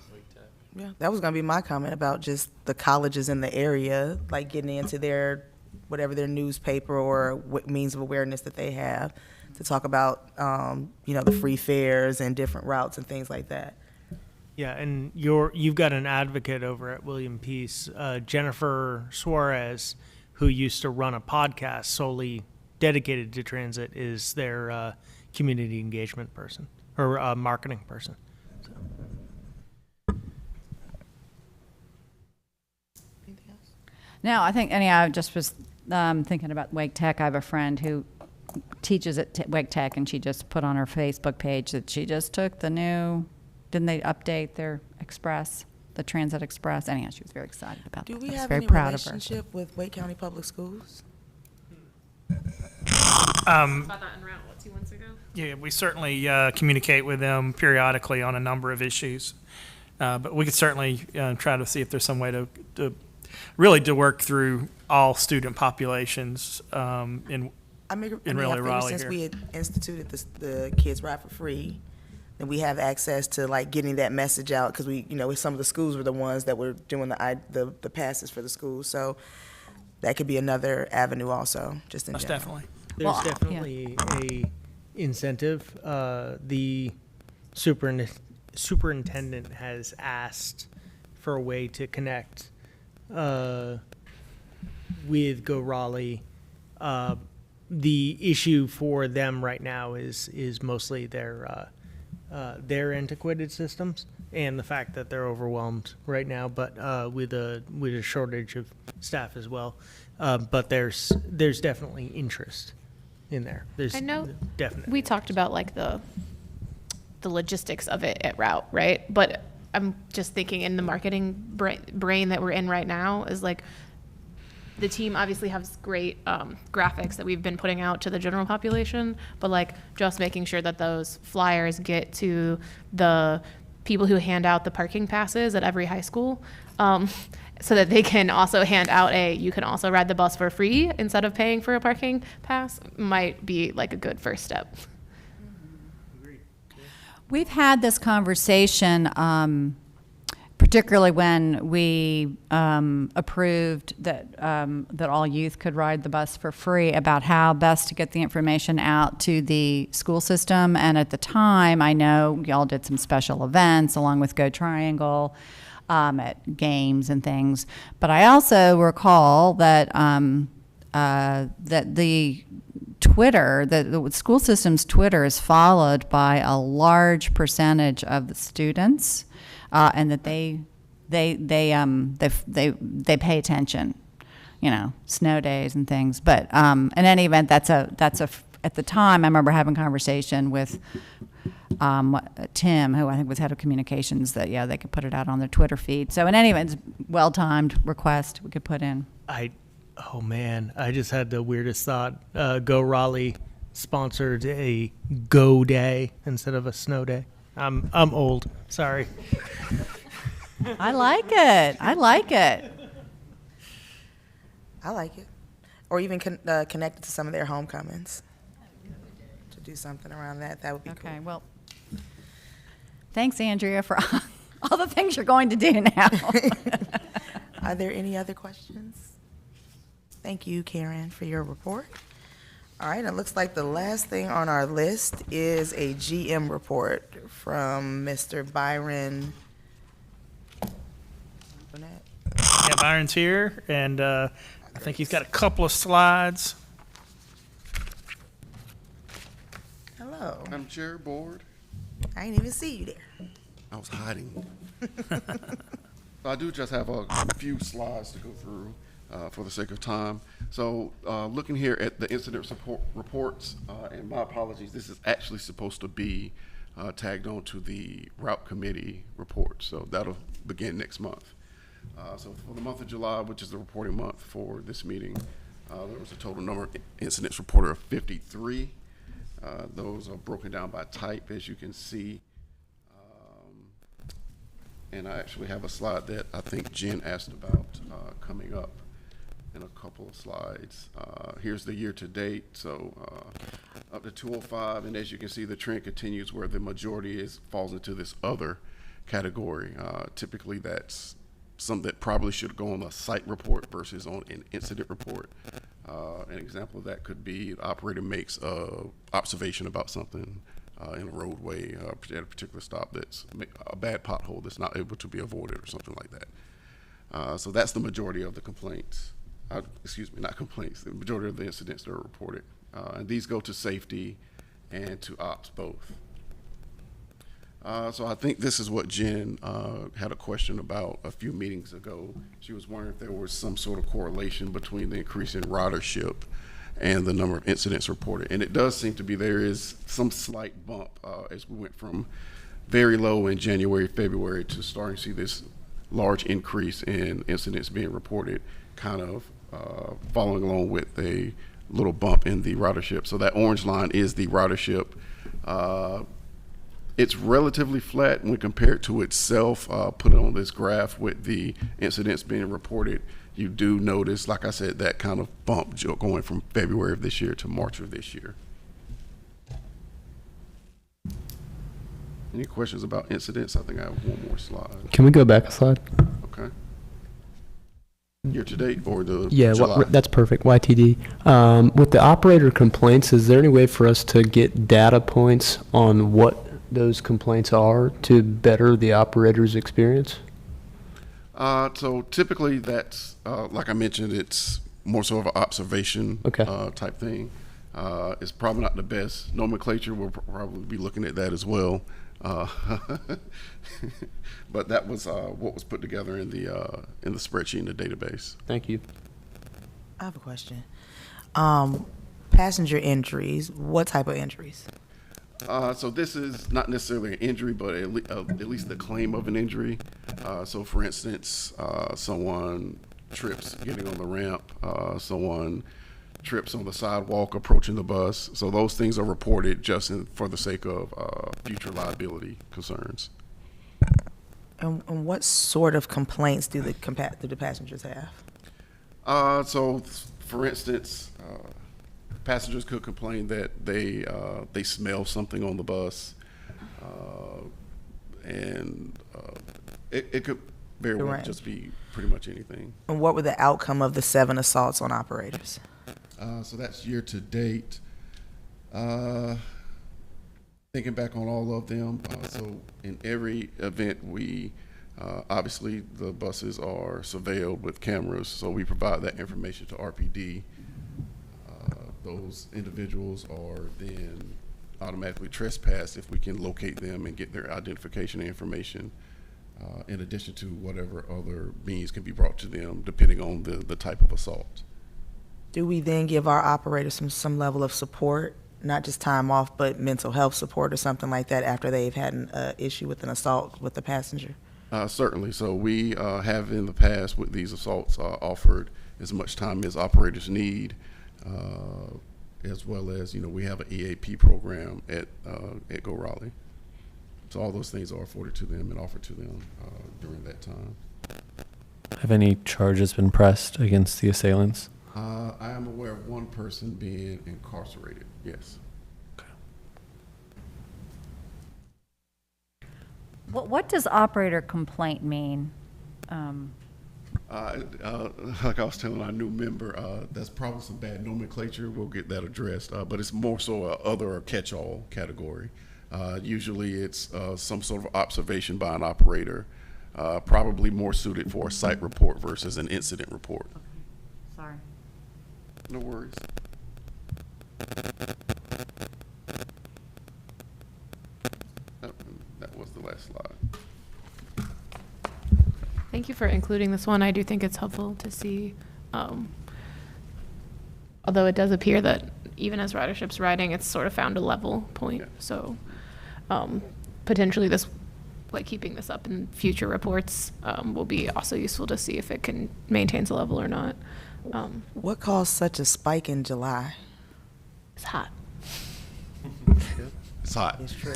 Yeah, that was gonna be my comment about just the colleges in the area, like getting into their newspaper or what means of awareness that they have to talk about, the free fares and different routes and things like that. Yeah, and you've got an advocate over at William Peace, Jennifer Suarez, who used to run a podcast solely dedicated to transit, is their community engagement person or marketing person. No, I think anyhow, I just was thinking about Wake Tech. I have a friend who teaches at Wake Tech, and she just put on her Facebook page that she just took the new, didn't they update their Express, the Transit Express? Anyhow, she was very excited about Do that. we I was have very any proud of her. relationship with Wake County Public Schools? About that en route, what, 2 months ago? Yeah, we certainly communicate with them periodically on a number of issues. But we could certainly try to see if there's some way to really to work through all student populations in I mean, in I Raleigh figure since here. we had instituted the Kids Ride for Free, then we have access to like getting that message out, because we, some of the schools were the ones that were doing the passes for the schools. So that could be another avenue also, just in Most general. definitely. There's Well, yeah. definitely a incentive. The superintendent has asked for a way to connect with Go Raleigh. The issue for them right now is mostly their antiquated systems and the fact that they're overwhelmed right now, but with a shortage of staff as well. But there's definitely interest in there. There's I know definitely we talked about like the logistics of it at Route, right? But I'm just thinking in the marketing brain that we're in right now is like the team obviously has great graphics that we've been putting out to the general population, but like just making sure that those flyers get to the people who hand out the parking passes at every high school, so that they can also hand out you can also ride the bus for free instead of paying for a parking pass, might be like a good first step. We've had this conversation, particularly when we approved that all youth could ride the bus for free, about how best to get the information out to the school system. And at the time, I know y'all did some special events along with Go Triangle at games and things. But I also recall that that the Twitter, the school system's Twitter is followed by a large percentage of the students, and that they pay attention, snow days and things. But in any event, that's at the time I remember having a conversation with Tim, who I think was head of communications, that they could put it out on their Twitter feed. So in any event, it's well-timed request we could put in. Oh man, I just had the weirdest thought. Go Raleigh sponsored a Go Day instead of a snow day. I'm old. Sorry. I like it. I like it. I like it. Or even connect it to some of their homecomings. To do something around that would be cool. Okay, well, thanks, Andrea, for all the things you're going to do now. Are there any other questions? Thank you, Karen, for your report. All right, it looks like the last thing on our list is a GM report from Mr. Byron Burnett. Yeah, Byron's here, and I think he's got a couple of slides. Hello. Madam Chair, Board, I didn't even see you there. I was hiding. So I do just have a few slides to go through for the sake of time. So looking here at the incident support reports, and my apologies, this is actually supposed to be tagged on to the route committee report. So that'll begin next month. So for the month of July, which is the reporting month for this meeting, there was a total number of incidents reported of 53. Those are broken down by type, as you can see. And I actually have a slide that I think Jen asked about coming up in a couple of slides. Here's the year to date, so up to 205, and as you can see, the trend continues where the majority falls into this other category. Typically, that's something that probably should go on a site report versus on an incident report. An example of that could be the operator makes an observation about something in a roadway at a particular stop that's a bad pothole that's not able to be avoided or something like that. So that's the majority of the complaints. Excuse me, not complaints, the majority of the incidents that are reported. And these go to safety and to ops both. So I think this is what Jen had a question about a few meetings ago. She was wondering if there was some sort of correlation between the increase in ridership and the number of incidents reported. And it does seem to be there is some slight bump as we went from very low in January, February to starting to see this large increase in incidents being reported, kind of following along with a little bump in the ridership. So that orange line is the ridership. It's relatively flat when compared to itself. Put it on this graph with the incidents being reported. You do notice, like I said, that kind of bump going from February of this year to March of this year. Any questions about incidents? I think I have one more slide. Can we go back a slide? Okay. Year to date or the Yeah, July? that's perfect. YTD. With the operator complaints, is there any way for us to get data points on what those complaints are to better the operator's experience? So typically that's, like I mentioned, it's more so of an observation type thing. It's probably not the best nomenclature. We'll probably be looking at that as well. But that was what was put together in the spreadsheet in the database. Thank you. I have a question. Passenger injuries, what type of injuries? So this is not necessarily an injury, but at least the claim of an injury. So for instance, someone trips getting on the ramp, someone trips on the sidewalk approaching the bus. So those things are reported just for the sake of future liability concerns. And what sort of complaints do the passengers have? So for instance, passengers could complain that they smell something on the bus, and it could very well just be pretty much anything. And what were the outcome of the 7 assaults on operators? So that's year to date. Thinking back on all of them, so in every event we obviously the buses are surveilled with cameras, so we provide that information to RPD. Those individuals are then automatically trespassed if we can locate them and get their identification information, in addition to whatever other means can be brought to them depending on the type of assault. Do we then give our operators some level of support, not just time off, but mental health support or something like that after they've had an issue with an assault with the passenger? Certainly. So we have in the past with these assaults offered as much time as operators need, as well as, we have an EAP program at Go Raleigh. So all those things are afforded to them and offered to them during that time. Have any charges been pressed against the assailants? I am aware of one person being incarcerated, yes. What does operator complaint mean? Like I was telling our new member, that's probably some bad nomenclature. We'll get that addressed, but it's more so a other or catch-all category. Usually it's some sort of observation by an operator, probably more suited for a site report versus an incident report. Okay. Sorry. No worries. That was the last slide. Thank you for including this one. I do think it's helpful to see, although it does appear that even as ridership's riding, it's sort of found a level point. Yeah. So potentially this, like keeping this up in future reports will be also useful to see if it can maintains a level or not. What caused such a spike in July? It's hot. It's hot. It's true.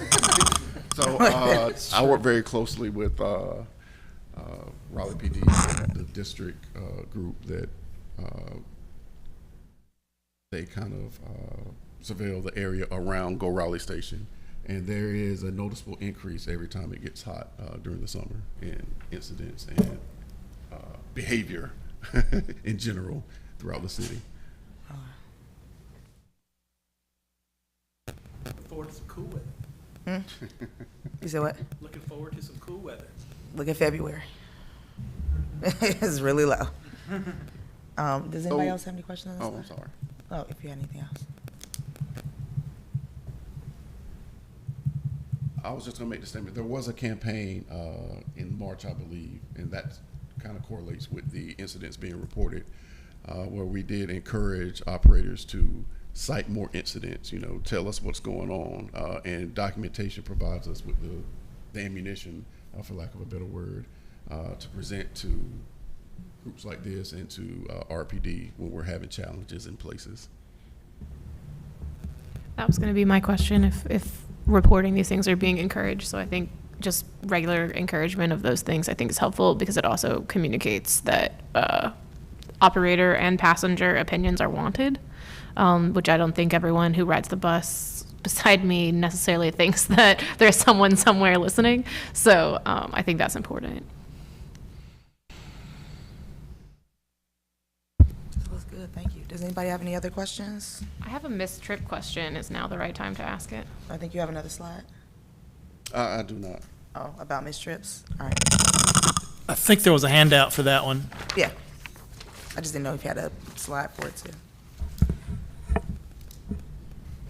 So I work very closely with Raleigh PD, the district group that they kind of surveil the area around Go Raleigh Station. And there is a noticeable increase every time it gets hot during the summer in incidents and behavior in general throughout the city. Looking forward to some cool weather. You said what? Looking forward to some cool weather. Look at February. It's really low. Does anybody else have any questions on this? Oh, I'm sorry. Oh, if you had anything else. I was just gonna make the statement, there was a campaign in March, I believe, and that kind of correlates with the incidents being reported, where we did encourage operators to cite more incidents, tell us what's going on, and documentation provides us with the ammunition, for lack of a better word, to present to groups like this and to RPD when we're having challenges in places. That was going to be my question, if reporting these things are being encouraged. So I think just regular encouragement of those things, I think, is helpful because it also communicates that operator and passenger opinions are wanted, which I don't think everyone who rides the bus beside me necessarily thinks that there's someone somewhere listening. So I think that's important. That was good, thank you. Does anybody have any other questions? I have a missed trip question. Is now the right time to ask it? I think you have another slide. I do not. Oh, about missed trips? All right. I think there was a handout for that one. Yeah. I just didn't know if you had a slide for it too.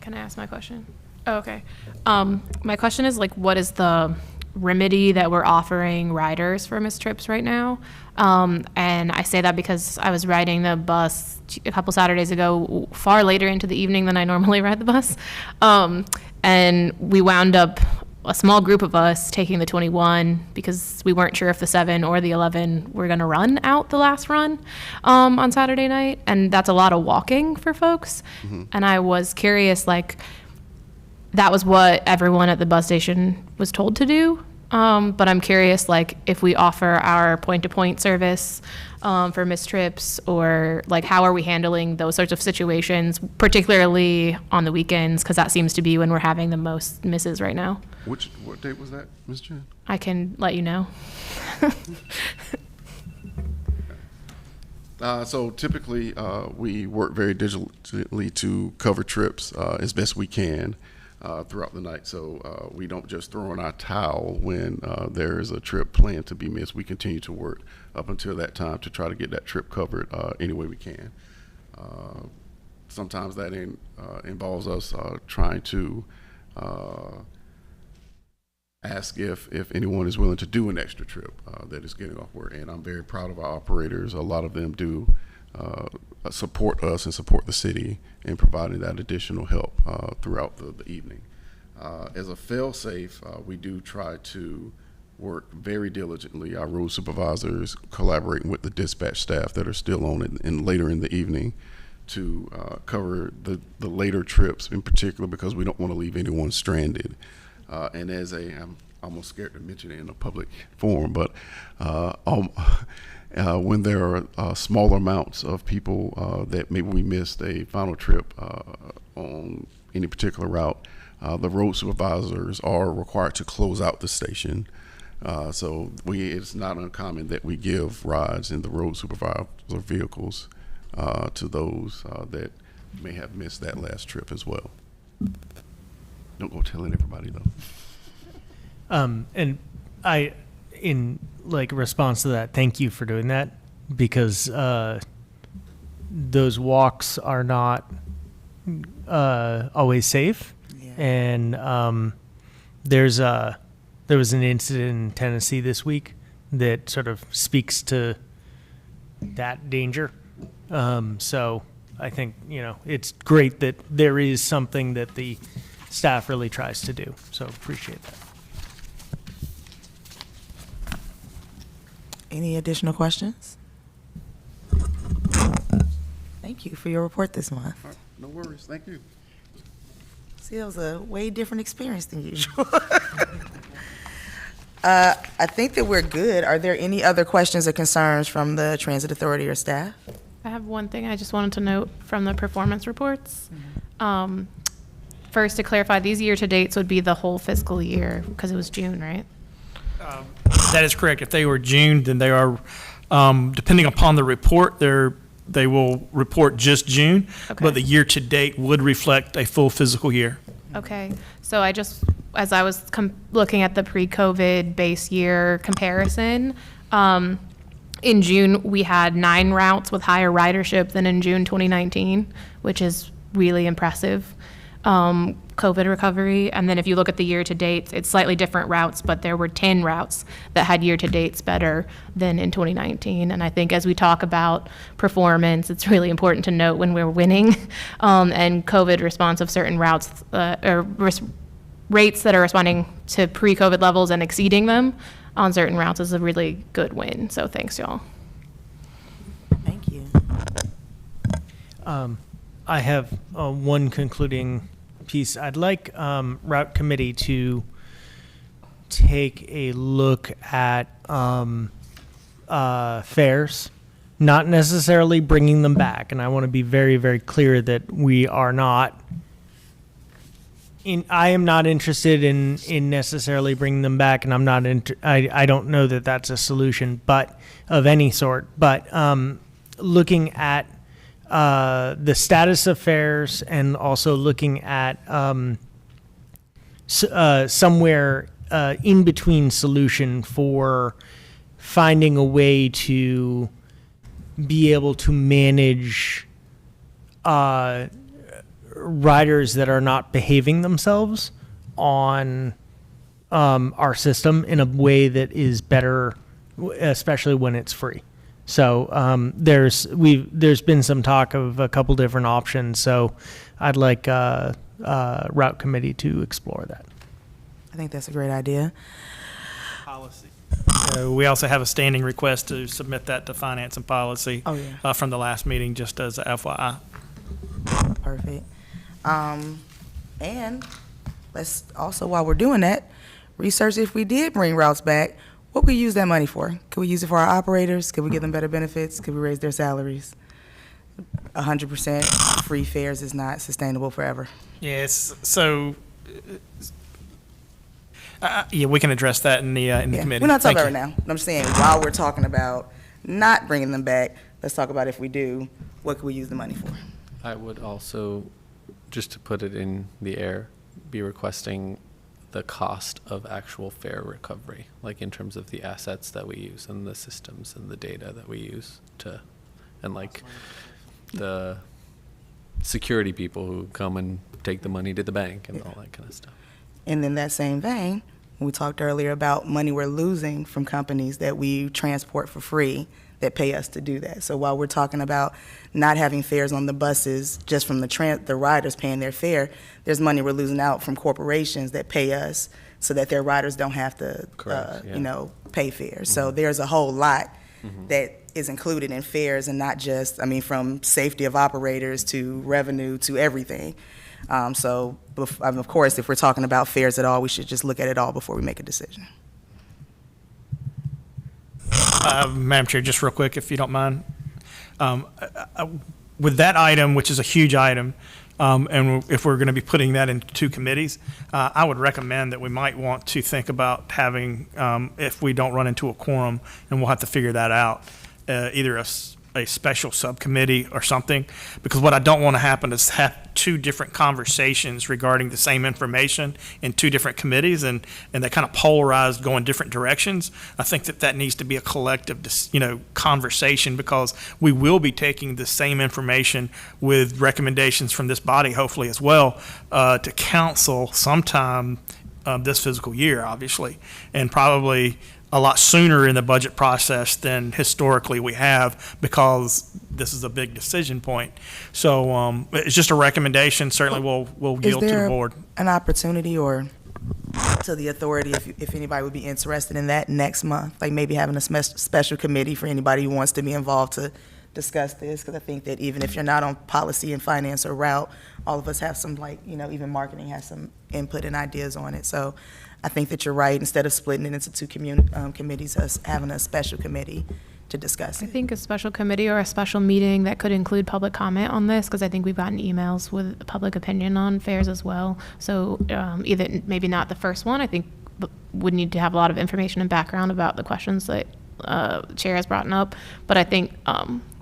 Can I ask my question? Oh, okay. My question is what is the remedy that we're offering riders for missed trips right now? And I say that because I was riding the bus a couple Saturdays ago, far later into the evening than I normally ride the bus. And we wound up, a small group of us, taking the 21 because we weren't sure if the 7 or the 11 were going to run out the last run on Saturday night. And that's a lot of walking for folks. Mm-hmm. And I was curious, that was what everyone at the bus station was told to do. But I'm curious, if we offer our point-to-point service for missed trips, or how are we handling those sorts of situations, particularly on the weekends, because that seems to be when we're having the most misses right now. What date was that, Ms. Jen? I can let you know. So typically, we work very diligently to cover trips as best we can throughout the night. So we don't just throw in our towel when there is a trip planned to be missed. We continue to work up until that time to try to get that trip covered any way we can. Sometimes that involves us trying to ask if anyone is willing to do an extra trip that is getting off work. And I'm very proud of our operators. A lot of them do support us and support the city in providing that additional help throughout the evening. As a fail-safe, we do try to work very diligently. Our road supervisors collaborating with the dispatch staff that are still on it and later in the evening to cover the later trips in particular, because we don't want to leave anyone stranded. And I'm almost scared to mention it in a public forum, but when there are smaller amounts of people that maybe we missed a final trip on any particular route, the road supervisors are required to close out the station. So it's not uncommon that we give rides in the road supervisor vehicles to those that may have missed that last trip as well. Don't go telling everybody though. And in response to that, thank you for doing that, because those walks are not always safe. Yeah. And there was an incident in Tennessee this week that sort of speaks to that danger. So I think, it's great that there is something that the staff really tries to do. So appreciate that. Any additional questions? Thank you for your report this month. All right, no worries. Thank you. See, that was a way different experience than usual. I think that we're good. Are there any other questions or concerns from the Transit Authority or staff? I have one thing I just wanted to note from the performance reports. Mm-hmm. First, to clarify, these year-to-dates would be the whole fiscal year, because it was June, right? That is correct. If they were June, then they are, depending upon the report, they will report just June, okay. But the year-to-date would reflect a full fiscal year. Okay. So as I was looking at the pre-COVID base year comparison, in June, we had 9 routes with higher ridership than in June 2019, which is really impressive. COVID recovery. And then if you look at the year-to-dates, it's slightly different routes, but there were 10 routes that had year-to-dates better than in 2019. And I think as we talk about performance, it's really important to note when we're winning and COVID response of certain routes rates that are responding to pre-COVID levels and exceeding them on certain routes is a really good win. So thanks, y'all. Thank you. I have one concluding piece. I'd like Route Committee to take a look at fares, not necessarily bringing them back. And I want to be very, very clear that we are not. I am not interested in necessarily bringing them back, and I'm not. I don't know that that's a solution, but of any sort. But looking at the status of fares, and also looking at somewhere in between solution for finding a way to be able to manage riders that are not behaving themselves on our system in a way that is better, especially when it's free. So there's been some talk of a couple different options. So I'd like Route Committee to explore that. I think that's a great idea. Policy. We also have a standing request to submit that to Finance and Policy from the last meeting, just as a FYI. Perfect. And let's also, while we're doing that, research if we did bring routes back, what could we use that money for? Could we use it for our operators? Could we give them better benefits? Could we raise their salaries? 100% free fares is not sustainable forever. Yes. So, we can address that in the committee. We're not talking Thank about it you. now. I'm just saying, while we're talking about not bringing them back, let's talk about if we do, what could we use the money for? I would also, just to put it in the air, be requesting the cost of actual fare recovery, like in terms of the assets that we use and the systems and the data that we use to, and like the security people who come and take the money to the bank and all that kind of stuff. And in that same vein, we talked earlier about money we're losing from companies that we transport for free that pay us to do that. So while we're talking about not having fares on the buses just from the riders paying their fare, there's money we're losing out from corporations that pay us so that their riders don't have to, pay fares. Mm-hmm. So there's a whole lot that is included in fares, and not just, from safety of operators to revenue to everything. Of course, if we're talking about fares at all, we should just look at it all before we make a decision. Madam Chair, just real quick, if you don't mind. With that item, which is a huge item, and if we're going to be putting that into two committees, I would recommend that we might want to think about having, if we don't run into a quorum, and we'll have to figure that out, either a special subcommittee or something, because what I don't want to happen is have two different conversations regarding the same information in two different committees, and they kind of polarized, go in different directions. I think that needs to be a collective, conversation, because we will be taking the same information with recommendations from this body, hopefully as well, to council sometime this fiscal year, obviously, and probably a lot sooner in the budget process than historically we have, because this is a big decision point. So it's just a recommendation. Certainly we'll yield to the board. Is there an opportunity or to the authority, if anybody would be interested in that next month, like maybe having a special committee for anybody who wants to be involved to discuss this? Because I think that even if you're not on policy and finance or route, all of us have some, even marketing has some input and ideas on it. So I think that you're right. Instead of splitting it into two committees, us having a special committee to discuss I it. think a special committee or a special meeting that could include public comment on this, because I think we've gotten emails with public opinion on fares as well. So either maybe not the first one. I think would need to have a lot of information and background about the questions that Chair has brought up. But I think,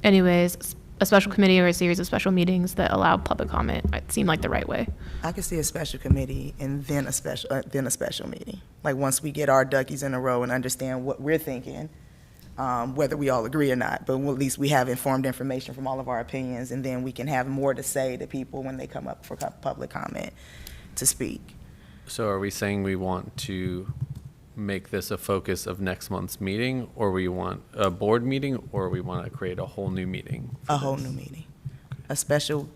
anyways, a special committee or a series of special meetings that allow public comment might seem like the right way. I could see a special committee and then a special meeting. Like once we get our duckies in a row and understand what we're thinking, whether we all agree or not, but at least we have informed information from all of our opinions, and then we can have more to say to people when they come up for public comment. to speak. So are we saying we want to make this a focus of next month's meeting, or we want a board meeting, or we want to create a whole new meeting? A whole new meeting, a special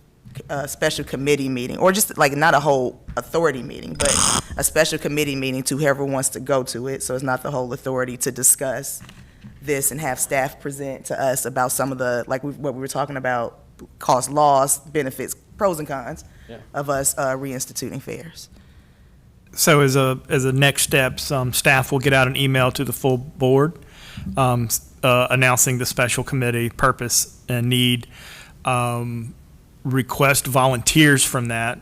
committee meeting, or just like not a whole authority meeting, but a special committee meeting to whoever wants to go to it. So it's not the whole authority to discuss this and have staff present to us about some of the, like what we were talking about, cost, loss, benefits, pros and cons of us reinstituting fairs. So as a next step, staff will get out an email to the full board announcing the special committee purpose and need, request volunteers from that.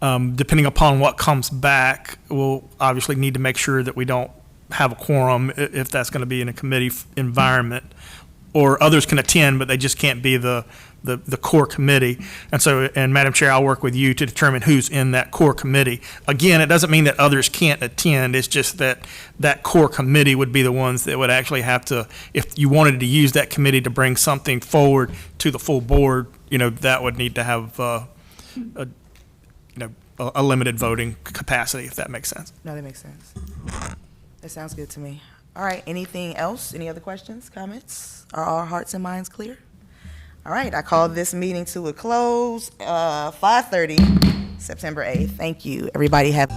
Depending upon what comes back, we'll obviously need to make sure that we don't have a quorum if that's going to be in a committee environment, or others can attend, but they just can't be the core committee. And so, and Madam Chair, I'll work with you to determine who's in that core committee. Again, it doesn't mean that others can't attend. It's just that that core committee would be the ones that would actually have to, if you wanted to use that committee to bring something forward to the full board, that would need to have a limited voting capacity, if that makes sense. No, that makes sense. That sounds good to me. All right, anything else? Any other questions, comments? Are our hearts and minds clear? All right, I call this meeting to a close, 5:30, September 8th. Thank you. Everybody have